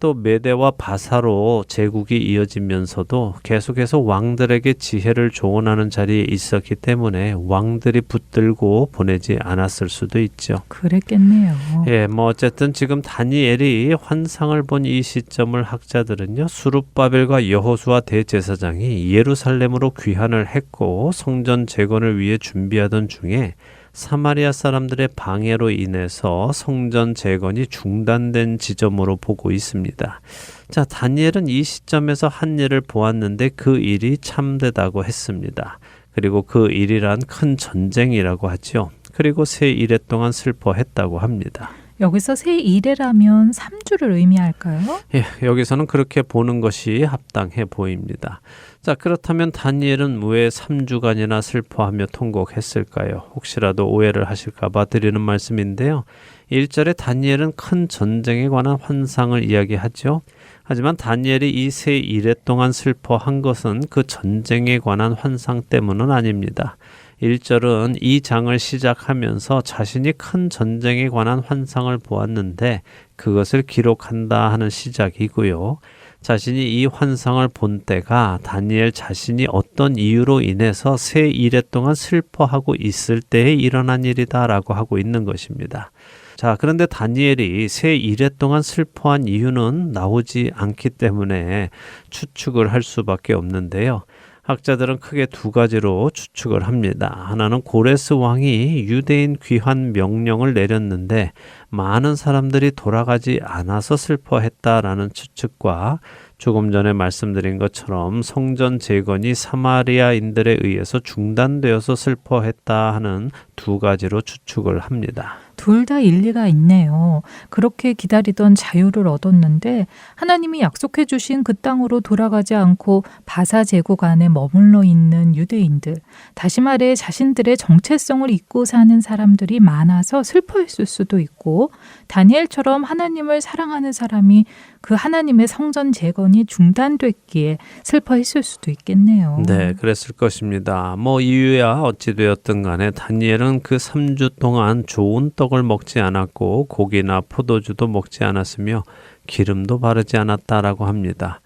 또 메대와 바사로 제국이 이어지면서도 계속해서 왕들에게 지혜를 조언하는 자리에 있었기 때문에 왕들이 붙들고 보내지 않았을 수도 있죠. 그랬겠네요. 예, 어쨌든 지금 다니엘이 환상을 본 이 시점을 학자들은요, 수룹바벨과 여호수아 대제사장이 예루살렘으로 귀환을 했고 성전 재건을 위해 준비하던 중에 사마리아 사람들의 방해로 인해서 성전 재건이 중단된 지점으로 보고 있습니다. 자, 다니엘은 이 시점에서 한 일을 보았는데 그 일이 참되다고 했습니다. 그리고 그 일이란 큰 전쟁이라고 하죠. 그리고 새 이래 동안 슬퍼했다고 합니다. 여기서 새 이래라면 3주를 의미할까요? 예, 여기서는 그렇게 보는 것이 합당해 보입니다. 자, 그렇다면 다니엘은 왜 3주간이나 슬퍼하며 통곡했을까요? 혹시라도 오해를 하실까봐 드리는 말씀인데요. 1절에 다니엘은 큰 전쟁에 관한 환상을 이야기하죠. 하지만 다니엘이 이 새 이래 동안 슬퍼한 것은 그 전쟁에 관한 환상 때문은 아닙니다. 1절은 이 장을 시작하면서 자신이 큰 전쟁에 관한 환상을 보았는데 그것을 기록한다 하는 시작이고요. 자신이 이 환상을 본 때가 다니엘 자신이 어떤 이유로 인해서 새 이래 동안 슬퍼하고 있을 때에 일어난 일이다라고 하고 있는 것입니다. 자, 그런데 다니엘이 새 이래 동안 슬퍼한 이유는 나오지 않기 때문에 추측을 할 수밖에 없는데요. 학자들은 크게 두 가지로 추측을 합니다. 하나는 고레스 왕이 유대인 귀환 명령을 내렸는데 많은 사람들이 돌아가지 않아서 슬퍼했다라는 추측과 조금 전에 말씀드린 것처럼 성전 재건이 사마리아인들에 의해서 중단되어서 슬퍼했다 하는 두 가지로 추측을 합니다. 둘 다 일리가 있네요. 그렇게 기다리던 자유를 얻었는데 하나님이 약속해 주신 그 땅으로 돌아가지 않고 바사 제국 안에 머물러 있는 유대인들, 다시 말해 자신들의 정체성을 잊고 사는 사람들이 많아서 슬퍼했을 수도 있고, 다니엘처럼 하나님을 사랑하는 사람이 그 하나님의 성전 재건이 중단됐기에 슬퍼했을 수도 있겠네요. 네, 그랬을 것입니다. 이유야 어찌 되었든 간에 다니엘은 그 3주 동안 좋은 떡을 먹지 않았고 고기나 포도주도 먹지 않았으며 기름도 바르지 않았다라고 합니다.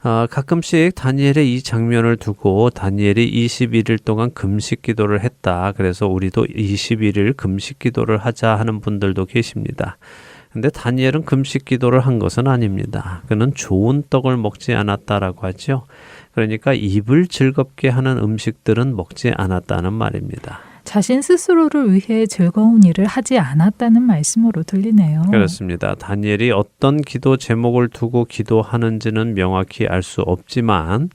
가끔씩 다니엘의 이 장면을 두고 다니엘이 21일 동안 금식 기도를 했다. 그래서 우리도 21일 금식 기도를 하자 하는 분들도 계십니다. 근데 다니엘은 금식 기도를 한 것은 아닙니다. 그는 좋은 떡을 먹지 않았다라고 하죠. 그러니까 입을 즐겁게 하는 음식들은 먹지 않았다는 말입니다. 자신 스스로를 위해 즐거운 일을 하지 않았다는 말씀으로 들리네요. 그렇습니다. 다니엘이 어떤 기도 제목을 두고 기도하는지는 명확히 알 수 없지만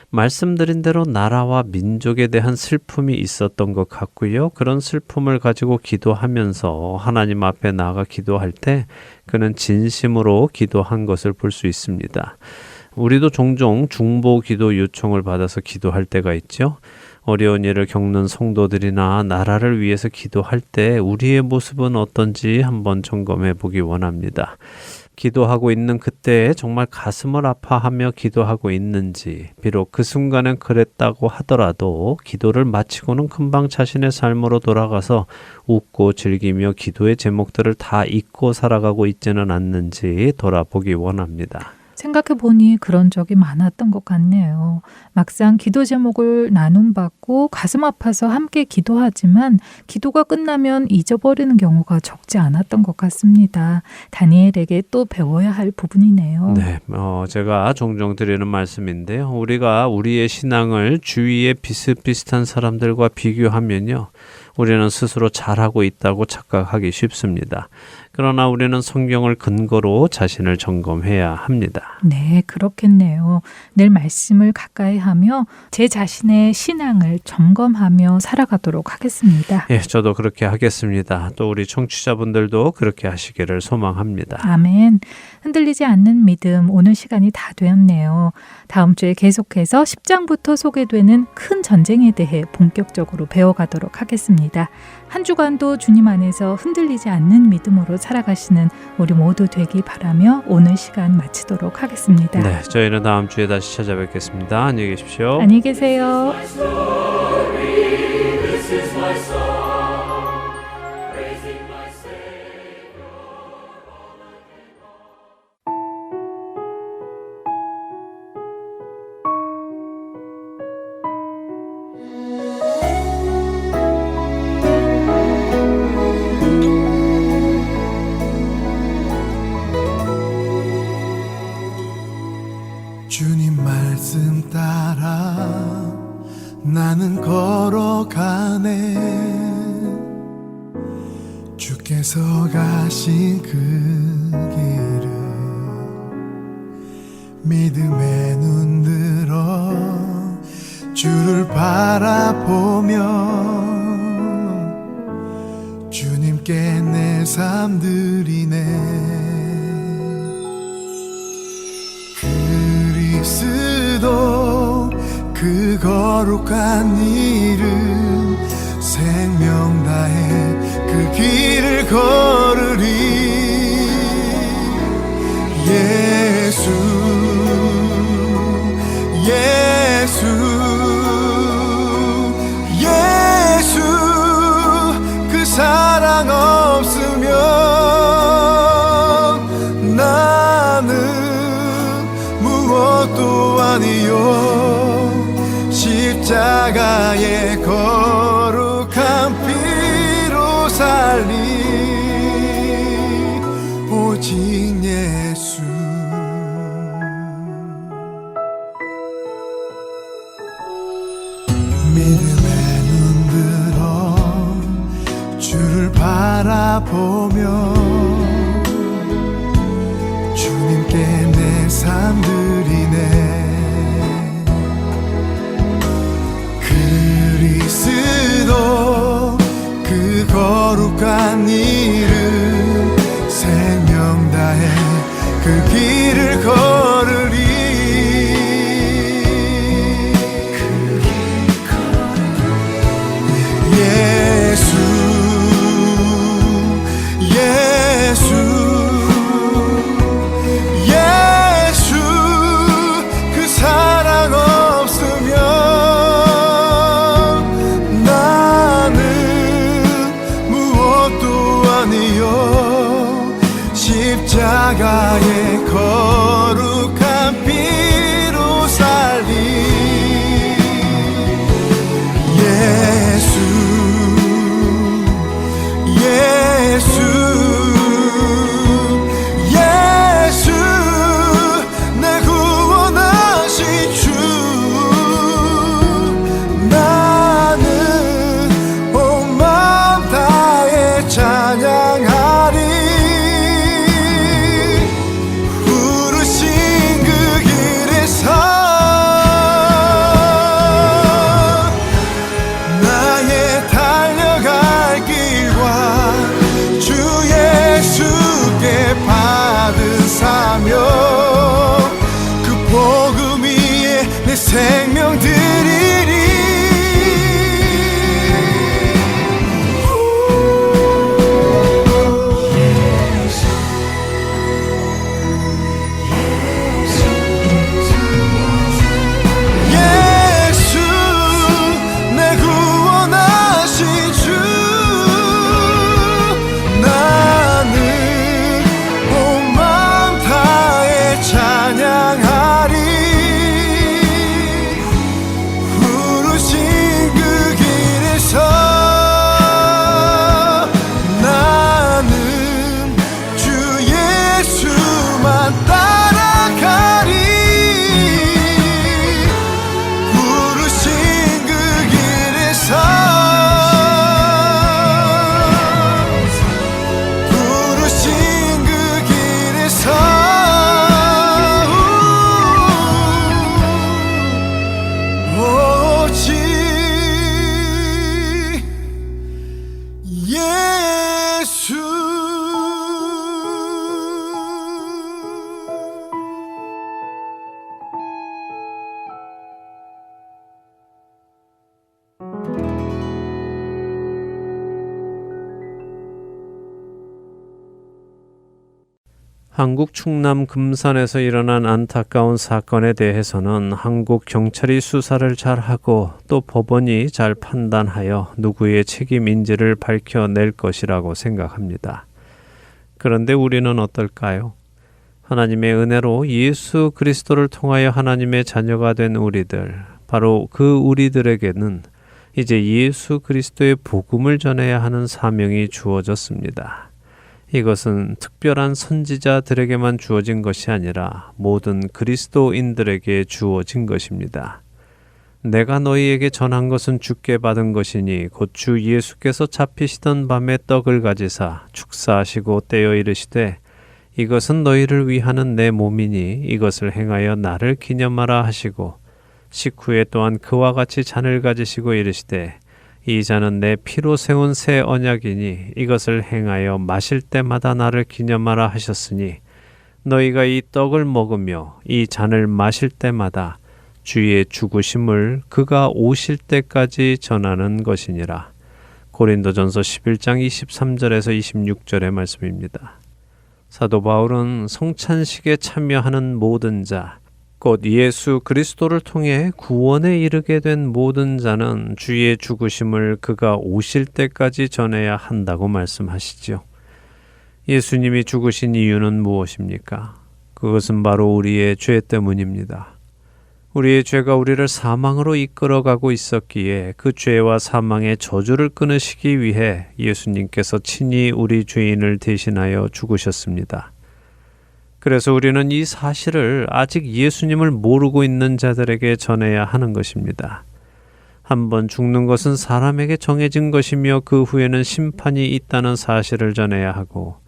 말씀드린 대로 나라와 민족에 대한 슬픔이 있었던 것 같고요. 그런 슬픔을 가지고 기도하면서 하나님 앞에 나아가 기도할 때 그는 진심으로 기도한 것을 볼 수 있습니다. 우리도 종종 중보 기도 요청을 받아서 기도할 때가 있죠. 어려운 일을 겪는 성도들이나 나라를 위해서 기도할 때 우리의 모습은 어떤지 한번 점검해 보기 원합니다. 기도하고 있는 그때에 정말 가슴을 아파하며 기도하고 있는지, 비록 그 순간엔 그랬다고 하더라도 기도를 마치고는 금방 자신의 삶으로 돌아가서 웃고 즐기며 기도의 제목들을 다 잊고 살아가고 있지는 않는지 돌아보기 원합니다. 생각해보니 그런 적이 많았던 것 같네요. 막상 기도 제목을 나눔받고 가슴 아파서 함께 기도하지만 기도가 끝나면 잊어버리는 경우가 적지 않았던 것 같습니다. 다니엘에게 또 배워야 할 부분이네요. 네, 제가 종종 드리는 말씀인데요. 우리가 우리의 신앙을 주위의 비슷비슷한 사람들과 비교하면요. 우리는 스스로 잘하고 있다고 착각하기 쉽습니다. 그러나 우리는 성경을 근거로 자신을 점검해야 합니다. 네, 그렇겠네요. 늘 말씀을 가까이 하며 제 자신의 신앙을 점검하며 살아가도록 하겠습니다. 예, 저도 그렇게 하겠습니다. 또 우리 청취자분들도 그렇게 하시기를 소망합니다. 아멘. 흔들리지 않는 믿음, 오늘 시간이 다 되었네요. 다음 주에 계속해서 10장부터 소개되는 큰 전쟁에 대해 본격적으로 배워가도록 하겠습니다. 한 주간도 주님 안에서 흔들리지 않는 믿음으로 살아가시는 우리 모두 되기 바라며 오늘 시간 마치도록 하겠습니다. 네, 저희는 다음 주에 다시 찾아뵙겠습니다. 안녕히 계십시오. 안녕히 계세요. 주님 말씀 따라 나는 걸어가네. 주께서 가신 그 길을 믿음에 눈들어 주를 바라보며 주님께 내 삶 드리네. 그리스도 그 거룩한 이름 생명 다해 그 길을 걸으리. 예수 예수 예수 그 사랑 없으면 나는 무엇도 아니요. 십자가의 거룩한 피로 살리 오직 예수. 바라보며 주님께 내 삶 드리네. 그리스도 그 거룩한 이름 생명 다해 그 길을 걸으리. 예수 예수 예수 그 사랑 없으면 나는 무엇도 아니요. 십자가의 거룩한 피로 살리. 예수 예수 예수 내 구원하신 주. 나는 온 마음 다해 찬양하리. 부르신 그 길에서 나의 달려갈 길과 주 예수께 받은 사명 그 복음 위에 내 생명 드리리. 예수 내 구원하신 주. 나는 온 마음 다해 찬양하리. 부르신 그 길에서 나는 주 예수만 따라가리. 부르신 그 길에서 부르신 그 길에서 오직 예수. 한국 충남 금산에서 일어난 안타까운 사건에 대해서는 한국 경찰이 수사를 잘하고 또 법원이 잘 판단하여 누구의 책임인지를 밝혀낼 것이라고 생각합니다. 그런데 우리는 어떨까요? 하나님의 은혜로 예수 그리스도를 통하여 하나님의 자녀가 된 우리들, 바로 그 우리들에게는 이제 예수 그리스도의 복음을 전해야 하는 사명이 주어졌습니다. 이것은 특별한 선지자들에게만 주어진 것이 아니라 모든 그리스도인들에게 주어진 것입니다. 내가 너희에게 전한 것은 주께 받은 것이니 곧 주 예수께서 잡히시던 밤에 떡을 가지사 축사하시고 떼어 이르시되 이것은 너희를 위하는 내 몸이니 이것을 행하여 나를 기념하라 하시고 식후에 또한 그와 같이 잔을 가지시고 이르시되 이 잔은 내 피로 세운 새 언약이니 이것을 행하여 마실 때마다 나를 기념하라 하셨으니 너희가 이 떡을 먹으며 이 잔을 마실 때마다 주의 죽으심을 그가 오실 때까지 전하는 것이니라. 고린도전서 11장 23절에서 26절의 말씀입니다. 사도 바울은 성찬식에 참여하는 모든 자, 곧 예수 그리스도를 통해 구원에 이르게 된 모든 자는 주의 죽으심을 그가 오실 때까지 전해야 한다고 말씀하시죠. 예수님이 죽으신 이유는 무엇입니까? 그것은 바로 우리의 죄 때문입니다. 우리의 죄가 우리를 사망으로 이끌어가고 있었기에 그 죄와 사망의 저주를 끊으시기 위해 예수님께서 친히 우리 죄인을 대신하여 죽으셨습니다. 그래서 우리는 이 사실을 아직 예수님을 모르고 있는 자들에게 전해야 하는 것입니다. 한번 죽는 것은 사람에게 정해진 것이며 그 후에는 심판이 있다는 사실을 전해야 하고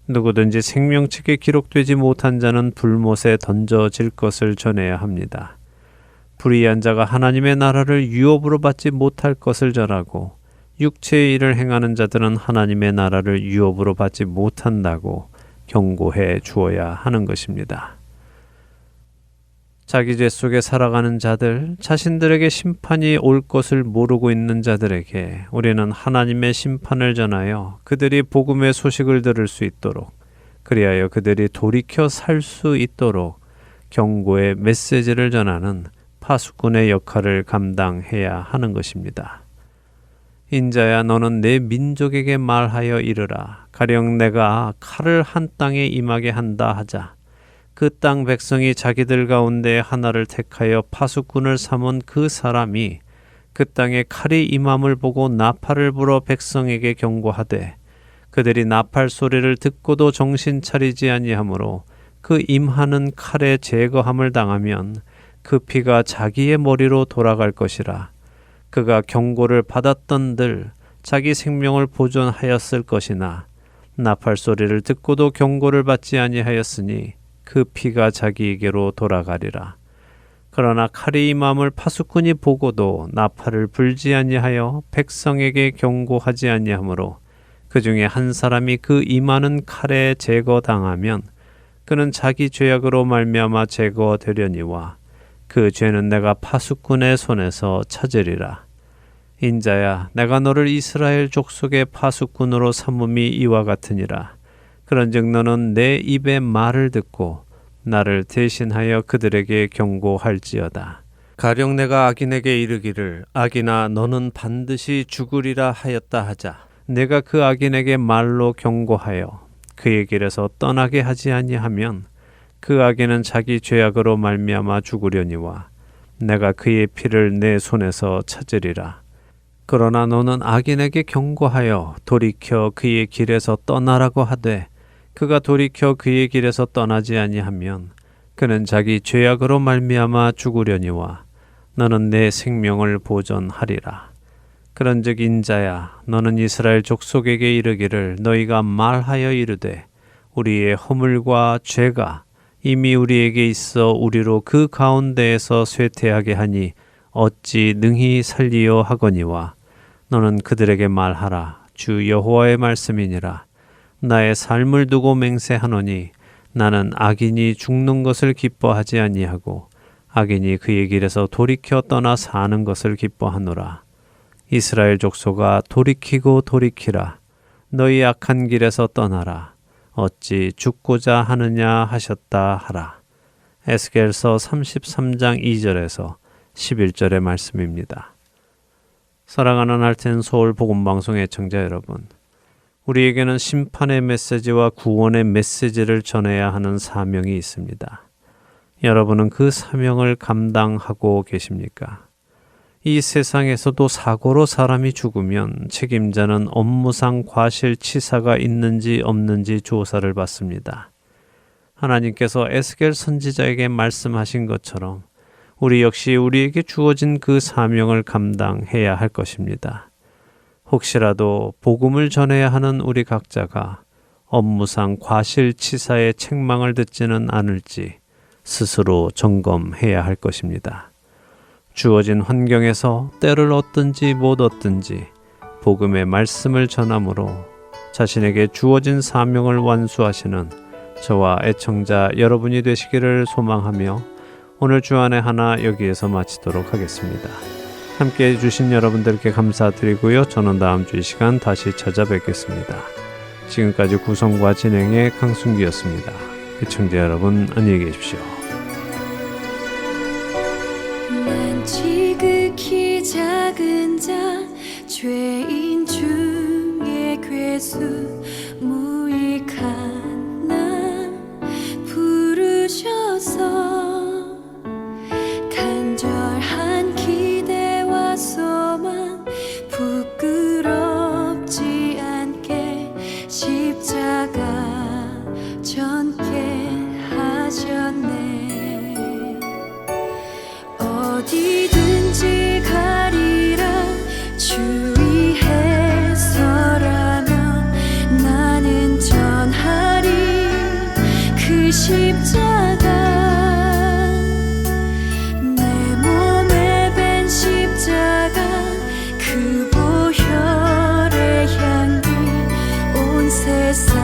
누구든지 생명책에 기록되지 못한 자는 불못에 던져질 것을 전해야 합니다. 불의한 자가 하나님의 나라를 유업으로 받지 못할 것을 전하고 육체의 일을 행하는 자들은 하나님의 나라를 유업으로 받지 못한다고 경고해 주어야 하는 것입니다. 자기 죄 속에 살아가는 자들, 자신들에게 심판이 올 것을 모르고 있는 자들에게 우리는 하나님의 심판을 전하여 그들이 복음의 소식을 들을 수 있도록, 그리하여 그들이 돌이켜 살 수 있도록 경고의 메시지를 전하는 파수꾼의 역할을 감당해야 하는 것입니다. 인자야, 너는 내 민족에게 말하여 이르라. 가령 내가 칼을 한 땅에 임하게 한다 하자. 그 땅 백성이 자기들 가운데 하나를 택하여 파수꾼을 삼은 그 사람이 그 땅에 칼이 임함을 보고 나팔을 불어 백성에게 경고하되 그들이 나팔 소리를 듣고도 정신 차리지 아니하므로 그 임하는 칼에 제거함을 당하면 그 피가 자기의 머리로 돌아갈 것이라. 그가 경고를 받았던들 자기 생명을 보존하였을 것이나 나팔 소리를 듣고도 경고를 받지 아니하였으니 그 피가 자기에게로 돌아가리라. 그러나 칼이 임함을 파수꾼이 보고도 나팔을 불지 아니하여 백성에게 경고하지 아니하므로 그 중에 한 사람이 그 임하는 칼에 제거당하면 그는 자기 죄악으로 말미암아 제거되려니와 그 죄는 내가 파수꾼의 손에서 찾으리라. 인자야, 내가 너를 이스라엘 족속의 파수꾼으로 삼음이 이와 같으니라. 그런즉 너는 내 입의 말을 듣고 나를 대신하여 그들에게 경고할지어다. 가령 내가 악인에게 이르기를 악인아 너는 반드시 죽으리라 하였다 하자. 내가 그 악인에게 말로 경고하여 그의 길에서 떠나게 하지 아니하면 그 악인은 자기 죄악으로 말미암아 죽으려니와 내가 그의 피를 내 손에서 찾으리라. 그러나 너는 악인에게 경고하여 돌이켜 그의 길에서 떠나라고 하되 그가 돌이켜 그의 길에서 떠나지 아니하면 그는 자기 죄악으로 말미암아 죽으려니와 너는 내 생명을 보존하리라. 그런즉 인자야, 너는 이스라엘 족속에게 이르기를 너희가 말하여 이르되 우리의 허물과 죄가 이미 우리에게 있어 우리로 그 가운데에서 쇠퇴하게 하니 어찌 능히 살리요 하거니와 너는 그들에게 말하라. 주 여호와의 말씀이니라. 나의 삶을 두고 맹세하노니 나는 악인이 죽는 것을 기뻐하지 아니하고 악인이 그의 길에서 돌이켜 떠나 사는 것을 기뻐하노라. 이스라엘 족속아 돌이키고 돌이키라. 너희 악한 길에서 떠나라. 어찌 죽고자 하느냐 하셨다 하라. 에스겔서 33장 2절에서 11절의 말씀입니다. 사랑하는 할텐 서울 복음방송 애청자 여러분, 우리에게는 심판의 메시지와 구원의 메시지를 전해야 하는 사명이 있습니다. 여러분은 그 사명을 감당하고 계십니까? 이 세상에서도 사고로 사람이 죽으면 책임자는 업무상 과실치사가 있는지 없는지 조사를 받습니다. 하나님께서 에스겔 선지자에게 말씀하신 것처럼 우리 역시 우리에게 주어진 그 사명을 감당해야 할 것입니다. 혹시라도 복음을 전해야 하는 우리 각자가 업무상 과실치사의 책망을 듣지는 않을지 스스로 점검해야 할 것입니다. 주어진 환경에서 때를 얻든지 못 얻든지 복음의 말씀을 전함으로 자신에게 주어진 사명을 완수하시는 저와 애청자 여러분이 되시기를 소망하며 오늘 주안의 하나 여기에서 마치도록 하겠습니다. 함께해 주신 여러분들께 감사드리고요. 저는 다음 주 이 시간 다시 찾아뵙겠습니다. 지금까지 구성과 진행의 강순기였습니다. 애청자 여러분 안녕히 계십시오. 난 지극히 작은 자 죄인 중에 괴수 무익한 나 부르셔서 간절한 기대와 소망 부끄럽지 않게 십자가 전게 하셨네. 어디든지 가리라 세상